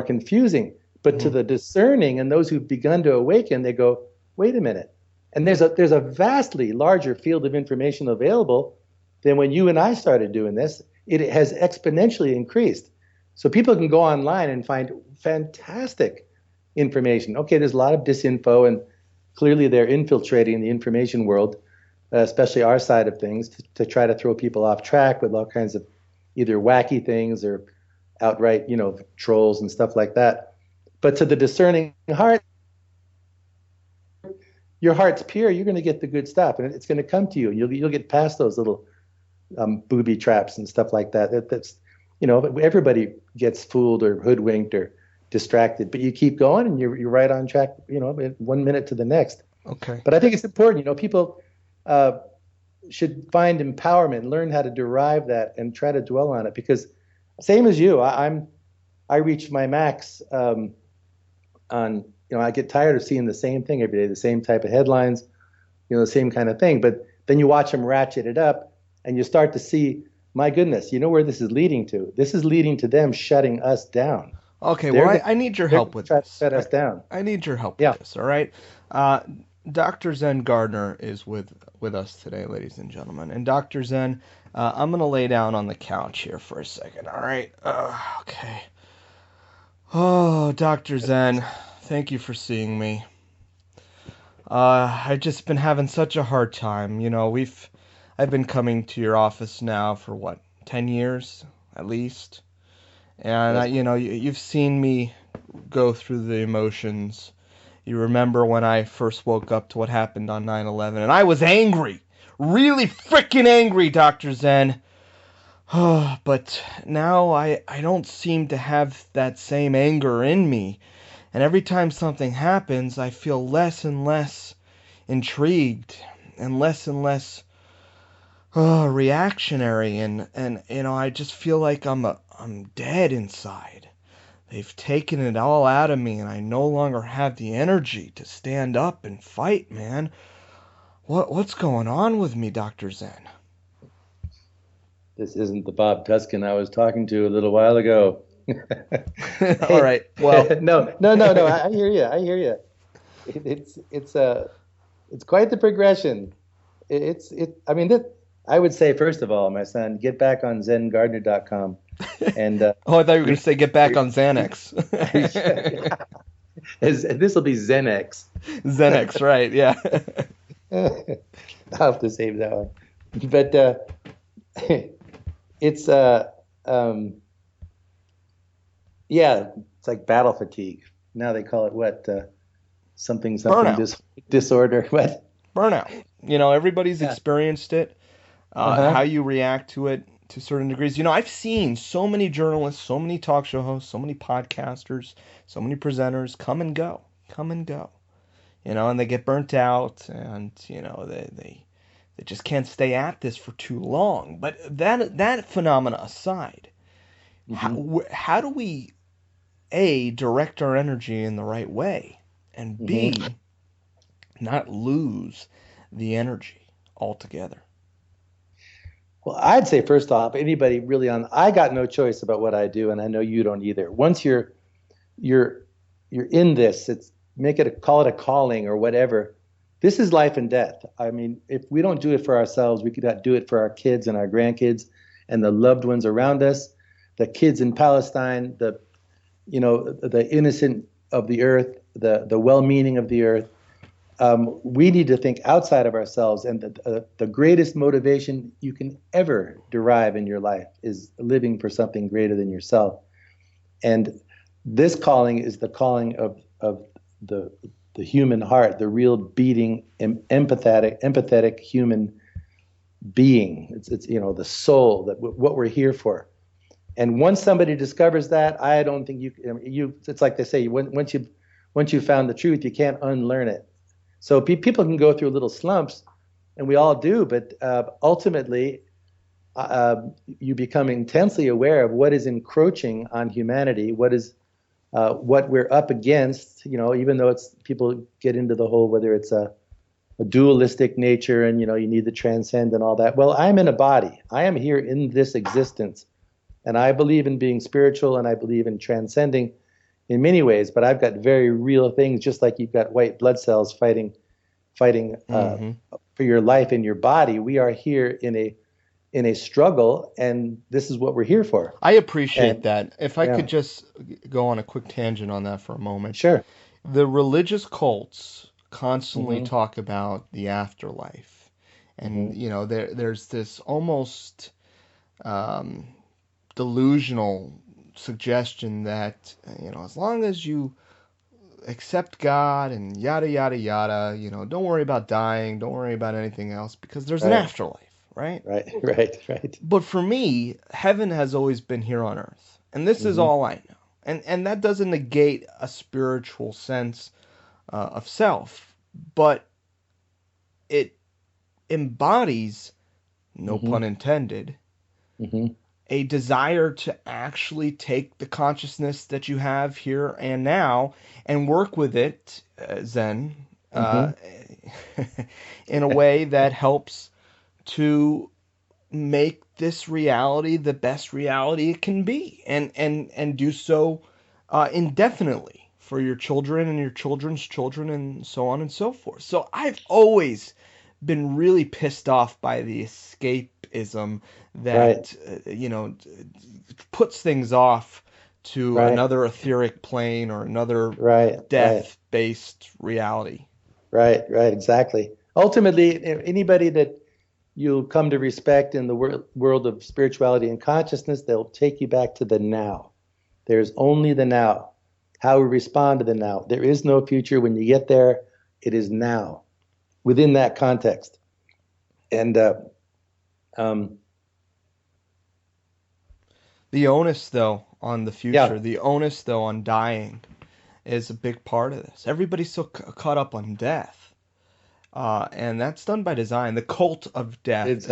confusing. But to the discerning and those who've begun to awaken, they go, wait a minute. And there's a vastly larger field of information available than when you and I started doing this. It has exponentially increased. So people can go online and find fantastic information. Okay, there's a lot of disinfo, and clearly they're infiltrating the information world, especially our side of things, to try to throw people off track with all kinds of either wacky things or outright, trolls and stuff like that. But to the discerning heart, your heart's pure, you're going to get the good stuff, and it's going to come to you, and you'll get past those little booby traps and stuff like that. That's everybody gets fooled or hoodwinked or distracted, but you keep going and you're right on track, 1 minute to the next. Okay. But I think it's important, people should find empowerment, learn how to derive that and try to dwell on it, because same as you, I reach my max I get tired of seeing the same thing every day, the same type of headlines, the same kind of thing. But then you watch them ratchet it up and you start to see, my goodness, where this is leading to? This is leading to them shutting us down. Okay, well, I need your help with this. Shut us down. I need your help with this, all right? Dr. Zen Gardner is with us today, ladies and gentlemen. And Dr. Zen, I'm going to lay down on the couch here for a second, all right? Okay. Oh, Dr. Zen, thank you for seeing me. I've just been having such a hard time. I've been coming to your office now for 10 years at least. And you've seen me go through the emotions. You remember when I first woke up to what happened on 9/11, and I was angry, really freaking angry, Dr. Zen. But now I don't seem to have that same anger in me. And every time something happens, I feel less and less intrigued and less reactionary. And I just feel like I'm dead inside. They've taken it all out of me, and I no longer have the energy to stand up and fight, man. What's going on with me, Dr. Zen? This isn't the Bob Tuskin I was talking to a little while ago. All right. Well, no. I hear you. It's quite the progression. I would say, first of all, my son, get back on ZenGardner.com. And I thought you were going to say get back on Xanax. This will be Xanax. Xanax, right? Yeah. I'll have to save that one. But it's it's like battle fatigue. Now they call it something disorder. What? Burnout. Everybody's experienced it. How you react to it to certain degrees. I've seen so many journalists, so many talk show hosts, so many podcasters, so many presenters come and go. And they get burnt out, and they just can't stay at this for too long. But that phenomena aside, how do we A, direct our energy in the right way, and B, not lose the energy altogether? Well, I'd say first off, anybody really I got no choice about what I do, and I know you don't either. Once you're in this, call it a calling or whatever. This is life and death. I mean, if we don't do it for ourselves, we could do it for our kids and our grandkids and the loved ones around us, the kids in Palestine, the innocent of the earth, the well-meaning of the earth. We need to think outside of ourselves, and the greatest motivation you can ever derive in your life is living for something greater than yourself. And this calling is the calling of the human heart, the real beating, empathetic human being. It's the soul, that what we're here for. And once somebody discovers that, I don't think it's like they say, once you found the truth, you can't unlearn it. So people can go through little slumps, and we all do, but ultimately, you become intensely aware of what is encroaching on humanity, what we're up against, even though people get into the whole, whether it's a dualistic nature and, you need to transcend and all that. Well, I'm in a body. I am here in this existence. And I believe in being spiritual, and I believe in transcending in many ways, but I've got very real things, just like you've got white blood cells fighting for your life in your body. We are here in a struggle, and this is what we're here for. I appreciate that. If I could just go on a quick tangent on that for a moment. Sure. The religious cults constantly talk about the afterlife. And, there's this almost delusional suggestion that, as long as you accept God and yada, yada, yada, don't worry about dying, don't worry about anything else, because there's an afterlife. Right? Right. But for me, heaven has always been here on earth. And this is all I know. And that doesn't negate a spiritual sense of self. But it embodies, no pun intended, a desire to actually take the consciousness that you have here and now and work with it, Zen, in a way that helps to make this reality the best reality it can be, and do so indefinitely for your children and your children's children and so on and so forth. So I've always been really pissed off by the escapism that puts things off to another etheric plane or another death-based reality. Right, exactly. Ultimately, anybody that you'll come to respect in the world of spirituality and consciousness, they'll take you back to the now. There's only the now. How we respond to the now. There is no future. When you get there, it is now, within that context. And the onus, though, on the future, the onus, though, on dying is a big part of this. Everybody's so caught up on death. And that's done by design. The cult of death is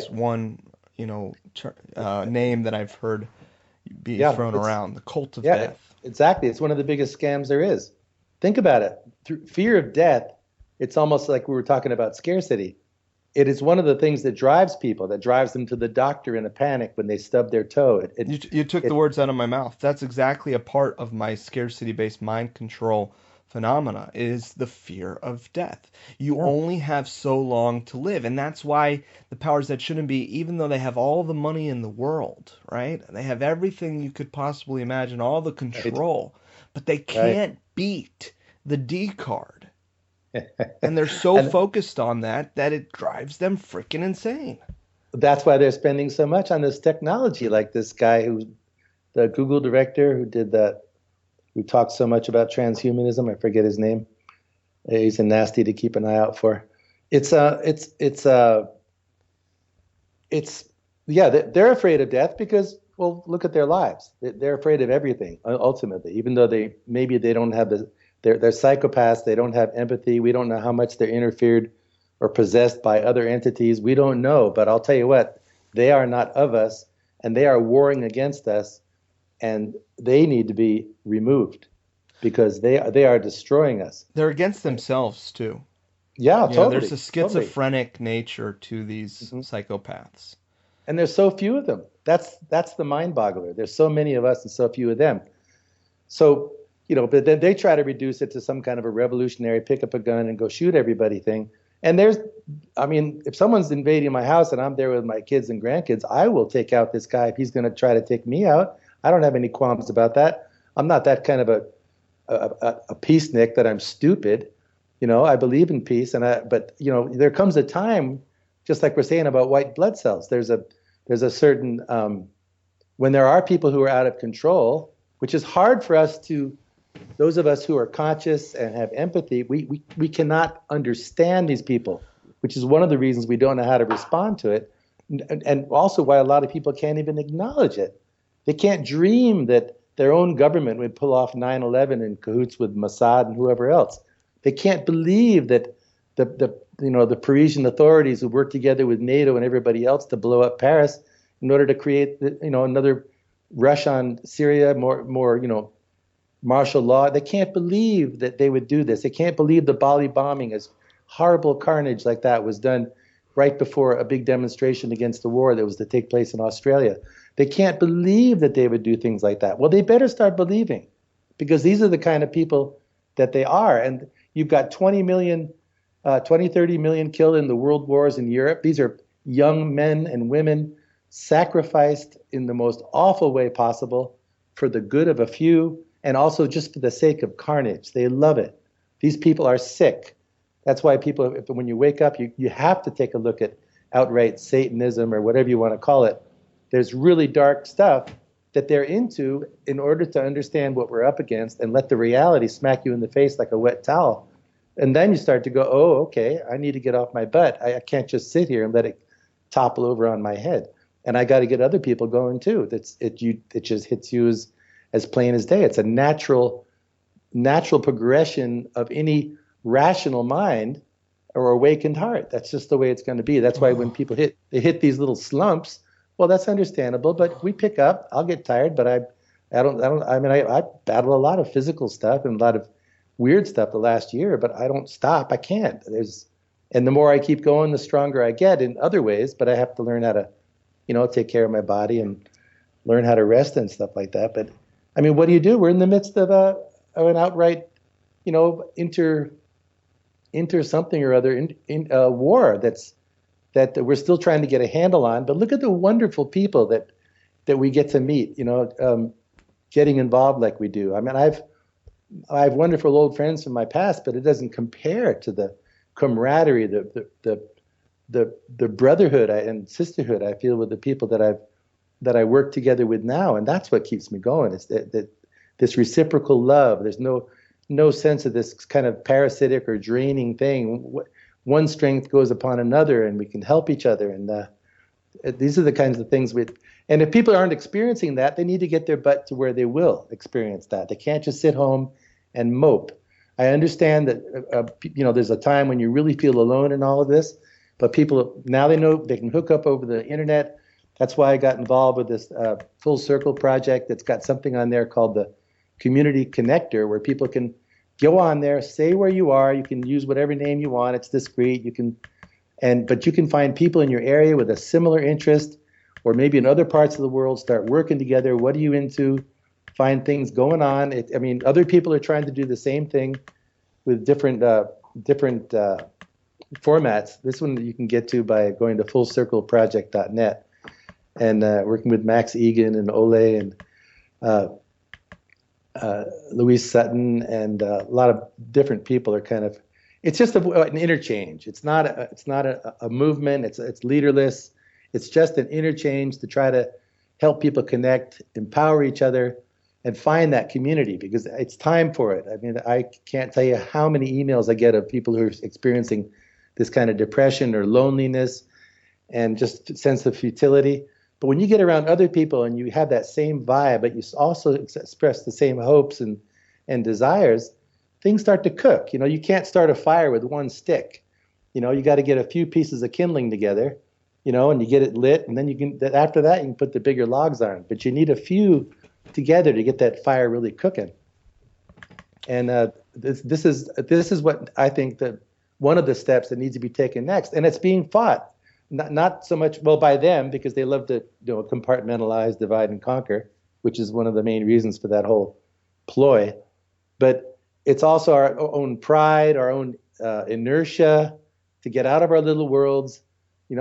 one, name that I've heard be thrown around. The cult of death. Exactly. It's one of the biggest scams there is. Think about it. Through fear of death, it's almost like we were talking about scarcity. It is one of the things that drives people, that drives them to the doctor in a panic when they stub their toe. You took the words out of my mouth. That's exactly a part of my scarcity-based mind control phenomena, is the fear of death. You only have so long to live, and that's why the powers that shouldn't be, even though they have all the money in the world, right? They have everything you could possibly imagine, all the control, but they can't beat the D card. And they're so focused on that it drives them freaking insane. That's why they're spending so much on this technology, like this guy who's the Google director who did that, who talks so much about transhumanism. I forget his name. He's a nasty to keep an eye out for. They're afraid of death because, well, look at their lives. They're afraid of everything ultimately, even though they don't have they're psychopaths. They don't have empathy. We don't know how much they're interfered or possessed by other entities. We don't know, but I'll tell you what, they are not of us, and they are warring against us. And they need to be removed because they are destroying us. They're against themselves too. Yeah, totally. There's a schizophrenic nature to these psychopaths, and there's so few of them. That's the mind boggler. There's so many of us and so few of them. So but then they try to reduce it to some kind of a revolutionary pick up a gun and go shoot everybody thing. And if someone's invading my house and I'm there with my kids and grandkids, I will take out this guy if he's going to try to take me out. I don't have any qualms about that. I'm not that kind of a peacenik that I'm stupid. I believe in peace, but there comes a time, just like we're saying about white blood cells. There's a certain when there are people who are out of control, which is hard for us to. Those of us who are conscious and have empathy, we cannot understand these people, which is one of the reasons we don't know how to respond to it, and also why a lot of people can't even acknowledge it. They can't dream that their own government would pull off 9/11 in cahoots with Mossad and whoever else. They can't believe that the Parisian authorities would work together with NATO and everybody else to blow up Paris in order to create another rush on Syria, more martial law. They can't believe that they would do this. They can't believe the Bali bombing, as horrible carnage like that was done right before a big demonstration against the war that was to take place in Australia. They can't believe that they would do things like that. Well, they better start believing, because these are the kind of people that they are. And you've got 30 million killed in the world wars in Europe. These are young men and women sacrificed in the most awful way possible for the good of a few, and also just for the sake of carnage. They love it. These people are sick. That's why people, when you wake up, you have to take a look at outright Satanism or whatever you want to call it. There's really dark stuff that they're into in order to understand what we're up against and let the reality smack you in the face like a wet towel. And then you start to go, oh, okay, I need to get off my butt. I can't just sit here and let it topple over on my head. And I got to get other people going too. It just hits you as plain as day. It's a natural progression of any rational mind or awakened heart. That's just the way it's going to be. That's why when people hit these little slumps, well, that's understandable, but we pick up. I'll get tired, but I battle a lot of physical stuff and a lot of weird stuff the last year, but I don't stop. I can't. And the more I keep going, the stronger I get in other ways, but I have to learn how to, take care of my body and learn how to rest and stuff like that. But I mean, what do? We're in the midst of an outright, inter something or other in a war that we're still trying to get a handle on. But look at the wonderful people that we get to meet, getting involved like we do. I mean, I have wonderful old friends from my past, but it doesn't compare to the camaraderie, the brotherhood and sisterhood I feel with the people that I work together with now. And that's what keeps me going. It's this reciprocal love. There's no sense of this kind of parasitic or draining thing. One strength goes upon another, and we can help each other. And these are the kinds of things and if people aren't experiencing that, they need to get their butt to where they will experience that. They can't just sit home and mope. I understand that, there's a time when you really feel alone in all of this, but people, now they know they can hook up over the internet. That's why I got involved with this Full Circle project that's got something on there called the Community Connector, where people can go on there, say where you are. You can use whatever name you want. It's discreet. But you can find people in your area with a similar interest, or maybe in other parts of the world, start working together. What are you into? Find things going on. Other people are trying to do the same thing with different formats. This one you can get to by going to fullcircleproject.net and working with Max Egan and Ole and Louise Sutton and a lot of different people are kind of. It's just an interchange. It's not a movement. It's leaderless. It's just an interchange to try to help people connect, empower each other, and find that community, because it's time for it. I mean, I can't tell you how many emails I get of people who are experiencing this kind of depression or loneliness and just sense of futility. But when you get around other people and you have that same vibe, but you also express the same hopes and desires, things start to cook. You can't start a fire with one stick. You got to get a few pieces of kindling together, and you get it lit, and then after that you can put the bigger logs on. But you need a few together to get that fire really cooking. And this is what I think that one of the steps that needs to be taken next, and it's being fought. Not so much, by them, because they love to compartmentalize, divide, and conquer, which is one of the main reasons for that whole ploy. But it's also our own pride, our own inertia to get out of our little worlds.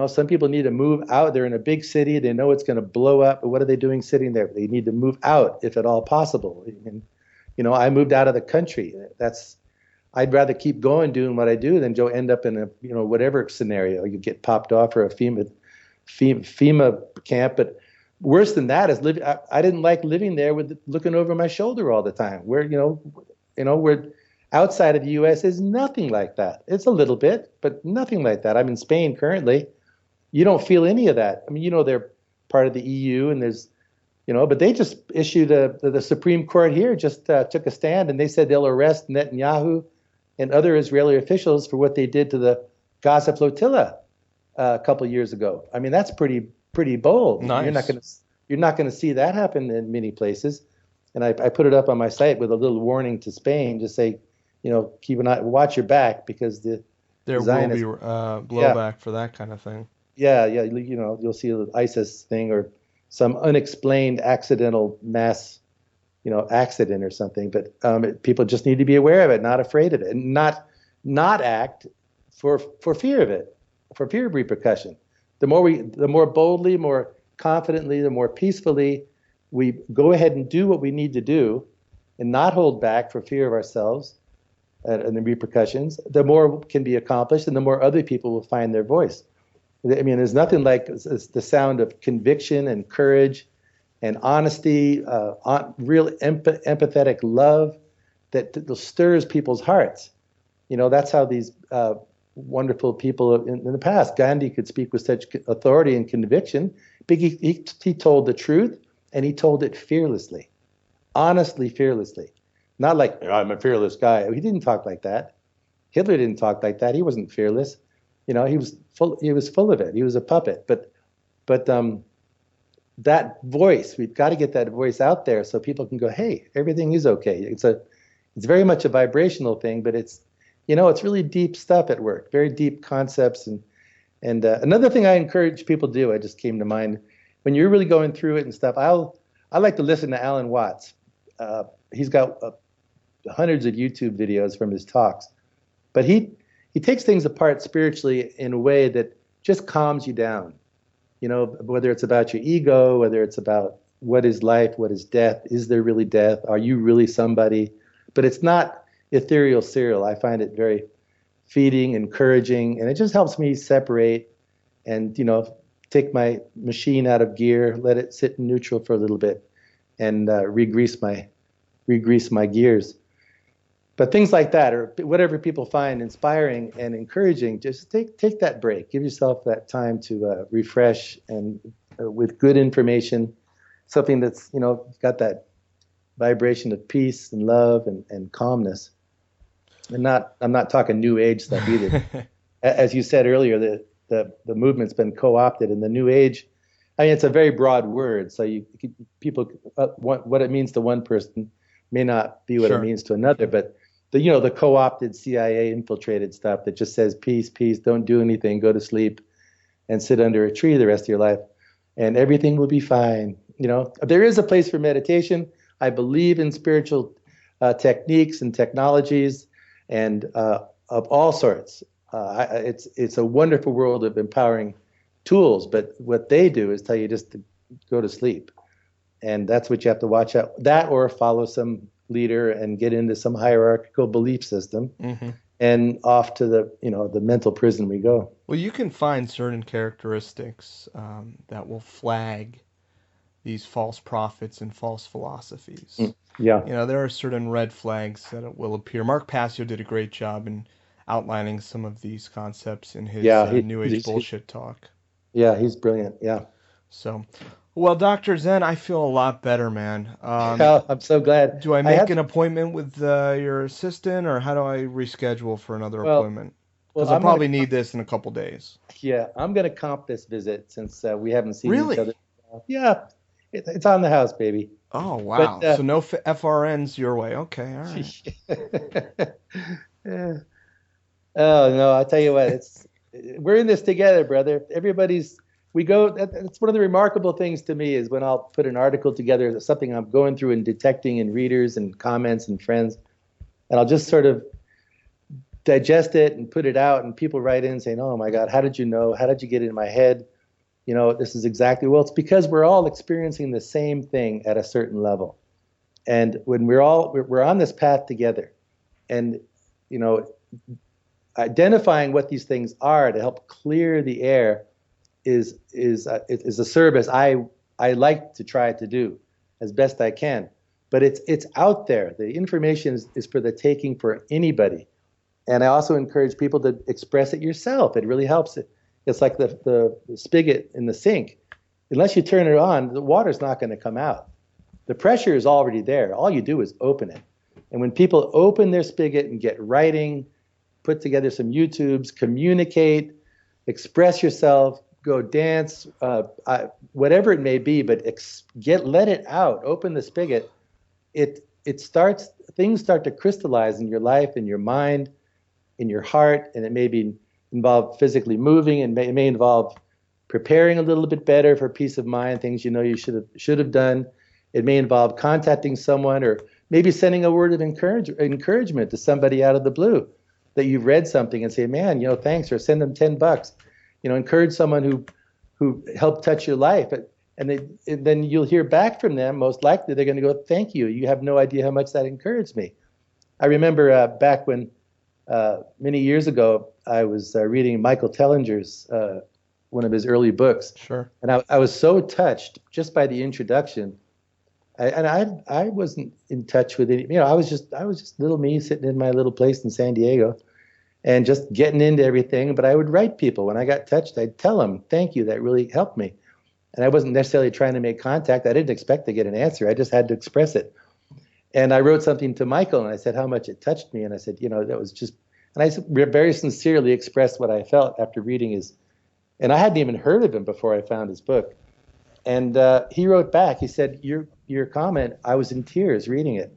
Some people need to move out. They're in a big city. They know it's going to blow up. But what are they doing sitting there? They need to move out, if at all possible. And, I moved out of the country. I'd rather keep going doing what I do than end up in a whatever scenario. You get popped off for a FEMA camp. But worse than that is I didn't like living there with looking over my shoulder all the time. We're outside of the U.S. is nothing like that. It's a little bit, but nothing like that. I'm in Spain currently. You don't feel any of that. I mean, they're part of the EU, and there's But they just issued the Supreme Court here just took a stand, and they said they'll arrest Netanyahu and other Israeli officials for what they did to the Gaza flotilla a couple of years ago. I mean, that's pretty bold. Nice. You're not gonna see that happen in many places. And I put it up on my site with a little warning to Spain, just say, keep an eye, watch your back, because there will be blowback for that kind of thing. Yeah, you'll see an ISIS thing or some unexplained accidental mass, accident or something. But people just need to be aware of it, not afraid of it, and not act for fear of it, for fear of repercussion. The more boldly, more confidently, the more peacefully we go ahead and do what we need to do, and not hold back for fear of ourselves and the repercussions, the more can be accomplished, and the more other people will find their voice. I mean, there's nothing like the sound of conviction and courage and honesty, real empathetic love that stirs people's hearts. That's how these wonderful people in the past, Gandhi could speak with such authority and conviction, because he told the truth, and he told it fearlessly, honestly, fearlessly. Not like, I'm a fearless guy. He didn't talk like that. Hitler didn't talk like that. He wasn't fearless. He was full of it. He was a puppet. But that voice, we've got to get that voice out there so people can go, hey, everything is okay. It's very much a vibrational thing, but it's really deep stuff at work, very deep concepts. And another thing I encourage people to do, I just came to mind, when you're really going through it and stuff, I like to listen to Alan Watts. He's got hundreds of YouTube videos from his talks, but he takes things apart spiritually in a way that just calms you down. Whether it's about your ego, whether it's about what is life, what is death, is there really death, are you really somebody? But it's not ethereal cereal. I find it very feeding, encouraging, and it just helps me separate and take my machine out of gear, let it sit in neutral for a little bit, and re-grease my gears. But things like that, or whatever people find inspiring and encouraging, just take that break. Give yourself that time to refresh, and with good information, something that's got that vibration of peace and love and calmness. And I'm not talking New Age stuff either. As you said earlier, the movement's been co-opted, and the New Age, I mean, it's a very broad word. So people what it means to one person may not be what it means to another. But the co-opted CIA infiltrated stuff that just says peace, don't do anything, go to sleep, and sit under a tree the rest of your life, and everything will be fine. There is a place for meditation. I believe in spiritual techniques and technologies, and of all sorts. It's a wonderful world of empowering tools, but what they do is tell you just to go to sleep, and that's what you have to watch out. That, or follow some leader and get into some hierarchical belief system, and off to the mental prison we go. Well, you can find certain characteristics that will flag these false prophets and false philosophies. Yeah. There are certain red flags that will appear. Mark Passio did a great job in outlining some of these concepts in his New Age bullshit talk. Yeah, he's brilliant. Yeah. So, well, Dr. Zen, I feel a lot better, man. I'm so glad. Do I make an appointment with your assistant, or how do I reschedule for another appointment? Because I'll probably need this in a couple days. Yeah, I'm going to comp this visit since we haven't seen Really? each other. Yeah, it's on the house, baby. Oh, wow. So no FRNs your way. Okay, all right. Yeah. Oh, no, I'll tell you what. We're in this together, brother. We go. That's one of the remarkable things to me is when I'll put an article together, that's something I'm going through and detecting in readers and comments and friends, and I'll just sort of digest it and put it out, and people write in saying, "Oh my God, how did you know? How did you get it in my head? This is exactly." Well, it's because we're all experiencing the same thing at a certain level, and when we're on this path together, and identifying what these things are to help clear the air is a service I like to try to do as best I can. But it's out there. The information is for the taking for anybody. And I also encourage people to express it yourself. It really helps. It's like the spigot in the sink. unless you turn it on, the water's not going to come out. The pressure is already there. All you do is open it. And when people open their spigot and get writing, put together some YouTubes, communicate, express yourself, go dance, whatever it may be, but let it out. Open the spigot. Things start to crystallize in your life, in your mind, in your heart, and it may involve physically moving, and it may involve preparing a little bit better for peace of mind, things you know you should have done. It may involve contacting someone, or maybe sending a word of encouragement to somebody out of the blue that you've read something and say, man, thanks, or send them $10. Encourage someone who helped touch your life. And then you'll hear back from them. Most likely they're going to go, thank you. You have no idea how much that encouraged me. I remember back when many years ago, I was reading Michael Tellinger's one of his early books. Sure. And I was so touched just by the introduction. I wasn't in touch with any, I was just little me sitting in my little place in San Diego and just getting into everything. But I would write people. When I got touched, I'd tell them, thank you, that really helped me. And I wasn't necessarily trying to make contact. I didn't expect to get an answer. I just had to express it. And I wrote something to Michael, and I said how much it touched me. And I said, that was just, and I very sincerely expressed what I felt after reading his, and I hadn't even heard of him before I found his book. And he wrote back. He said, your comment, I was in tears reading it.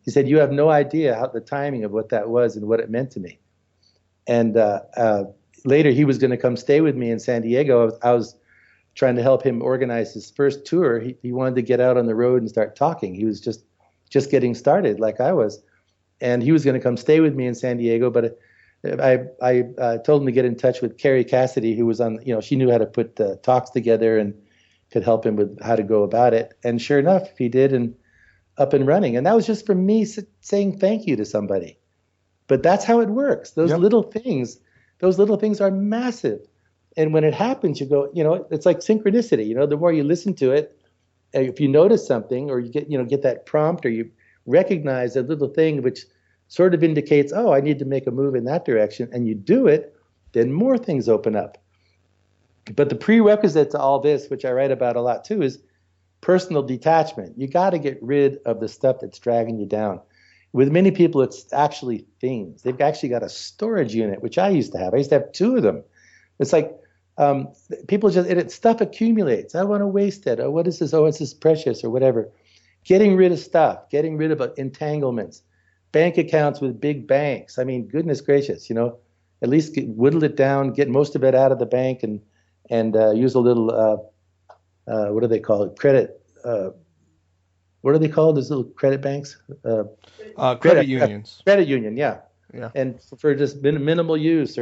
He said, you have no idea how the timing of what that was and what it meant to me. And later he was going to come stay with me in San Diego. I was trying to help him organize his first tour. He wanted to get out on the road and start talking. He was just getting started like I was. And he was going to come stay with me in San Diego, but I told him to get in touch with Carrie Cassidy, who was on, she knew how to put talks together and could help him with how to go about it. And sure enough, he did, and up and running. And that was just from me saying thank you to somebody. But that's how it works. Those little things are massive. And when it happens, you go, it's like synchronicity. The more you listen to it, if you notice something, or you get that prompt, or you recognize a little thing which sort of indicates, oh, I need to make a move in that direction, and you do it, then more things open up. But the prerequisite to all this, which I write about a lot too, is personal detachment. You got to get rid of the stuff that's dragging you down. With many people, it's actually things. They've actually got a storage unit, which I used to have. I used to have 2 of them. It's like people stuff accumulates. I want to waste it. Oh, what is this? Oh, it's this precious or whatever. Getting rid of stuff, getting rid of entanglements, bank accounts with big banks. I mean, goodness gracious, at least whittle it down, get most of it out of the bank, and use a little, what do they call it? Credit. What are they called? Those little credit banks? Credit unions. Credit union, yeah. Yeah. And for just minimal use,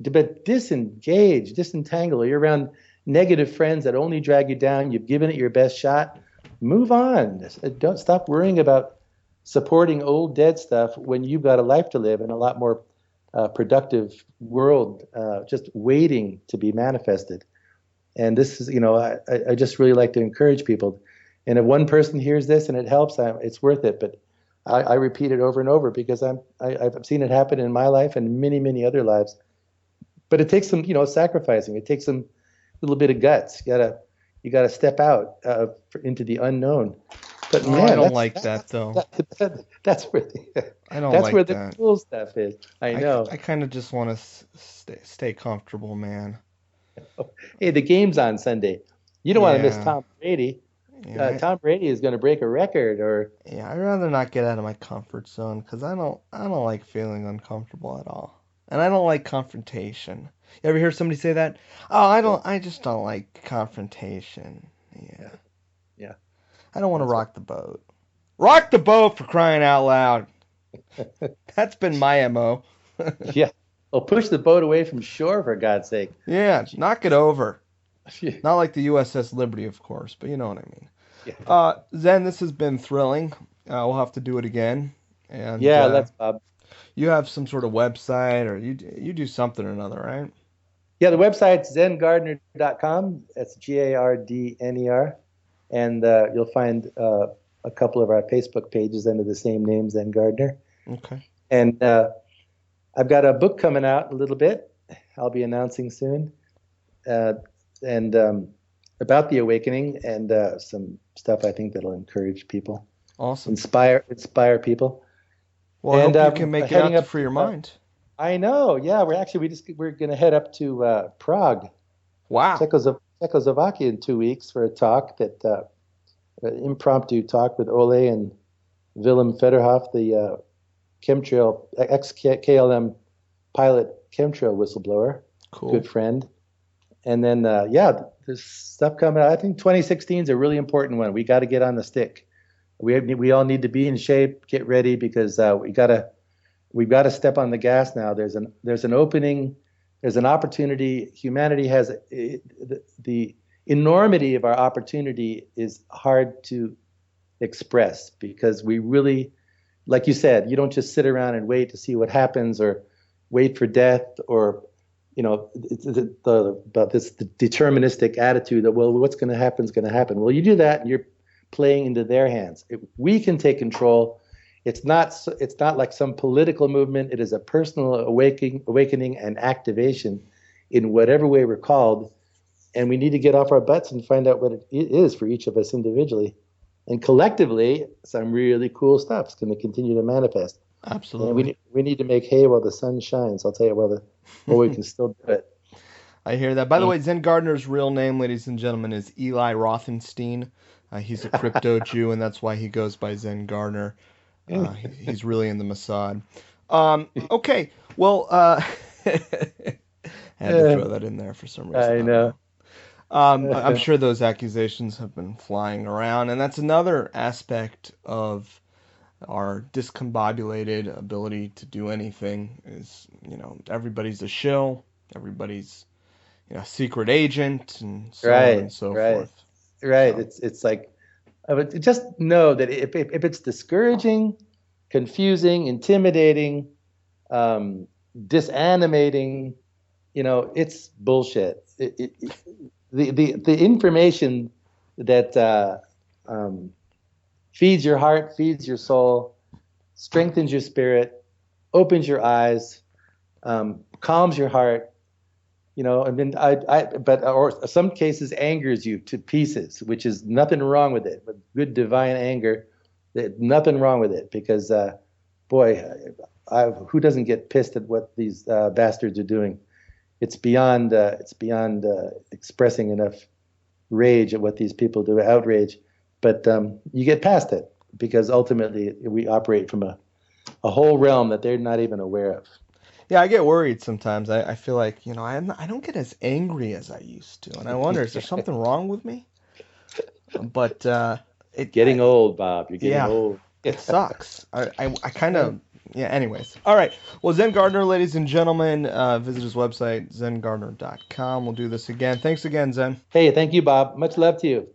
but disentangle. You're around negative friends that only drag you down. You've given it your best shot. Move on. Don't stop worrying about supporting old dead stuff when you've got a life to live in a lot more productive world, just waiting to be manifested. And this is, I just really like to encourage people. And if one person hears this and it helps, it's worth it. But I repeat it over and over because I've seen it happen in my life and many, many other lives. But it takes some, sacrificing. It takes some little bit of guts. You gotta step out into the unknown. But man, I don't like that though. That's where the cool stuff is. I know. I kind of just want to stay comfortable, man. Hey, the game's on Sunday. You don't want to miss Tom Brady. Yeah, Tom Brady is going to break a record, I'd rather not get out of my comfort zone because I don't like feeling uncomfortable at all, and I don't like confrontation. You ever hear somebody say that? Oh, I just don't like confrontation. Yeah. I don't want to rock the boat. Rock the boat, for crying out loud. That's been my MO. Yeah. Well, push the boat away from shore, for God's sake. Yeah, knock it over. Not like the USS Liberty, of course, but you know what I mean. Yeah. Zen, this has been thrilling. We'll have to do it again. And let's, Bob. You have some sort of website, or you do something or another, right? Yeah, the website's zengardner.com. That's Gardner. And you'll find a couple of our Facebook pages under the same name, Zen Gardner. Okay. And I've got a book coming out in a little bit. I'll be announcing soon. And about the awakening and some stuff I think that'll encourage people, Awesome. inspire people. Well, I And hope you can make it out heading to up Free Your Mind. I know. Yeah, we're going to head up to Prague, Wow. Czechoslovakia in 2 weeks for a talk an impromptu talk with Ole and Willem Federhoff, the chemtrail ex-KLM pilot chemtrail whistleblower, Cool. good friend. And then there's stuff coming out. I think 2016 is a really important one. We got to get on the stick. We all need to be in shape, get ready, because we've got to step on the gas now. There's an opening, there's an opportunity. Humanity has the enormity of our opportunity is hard to express, because we really, like you said, you don't just sit around and wait to see what happens or wait for death, or about this deterministic attitude that, well, what's going to happen is going to happen. Well, you do that and you're playing into their hands. We can take control. It's not like some political movement. It is a personal awakening and activation in whatever way we're called. And we need to get off our butts and find out what it is for each of us individually. And collectively, some really cool stuff is going to continue to manifest. Absolutely. And we need to make hay while the sun shines. I'll tell you while we can still do it. I hear that. By the way, Zen Gardner's real name, ladies and gentlemen, is Eli Rothenstein. He's a crypto Jew, and that's why he goes by Zen Gardner. He's really in the Mossad. Okay. Well, I had to throw that in there for some reason. I know. I'm sure those accusations have been flying around, and that's another aspect of our discombobulated ability to do anything. Is, everybody's a shill, everybody's secret agent, and so on and so forth. Right. So. It's like, just know that if it's discouraging, confusing, intimidating, disanimating, it's bullshit. The information that feeds your heart, feeds your soul, strengthens your spirit, opens your eyes, calms your heart, or some cases angers you to pieces, which is nothing wrong with it. But good divine anger, nothing wrong with it, because who doesn't get pissed at what these bastards are doing? It's beyond expressing enough rage at what these people do, outrage. But you get past it, because ultimately we operate from a whole realm that they're not even aware of. Yeah, I get worried sometimes. I feel like, I don't get as angry as I used to. And I wonder, is there something wrong with me? But getting old, Bob. You're getting old. It sucks. I kind of... Yeah, anyways. All right. Well, Zen Gardner, ladies and gentlemen, visit his website, zengardner.com. We'll do this again. Thanks again, Zen. Hey, thank you, Bob. Much love to you.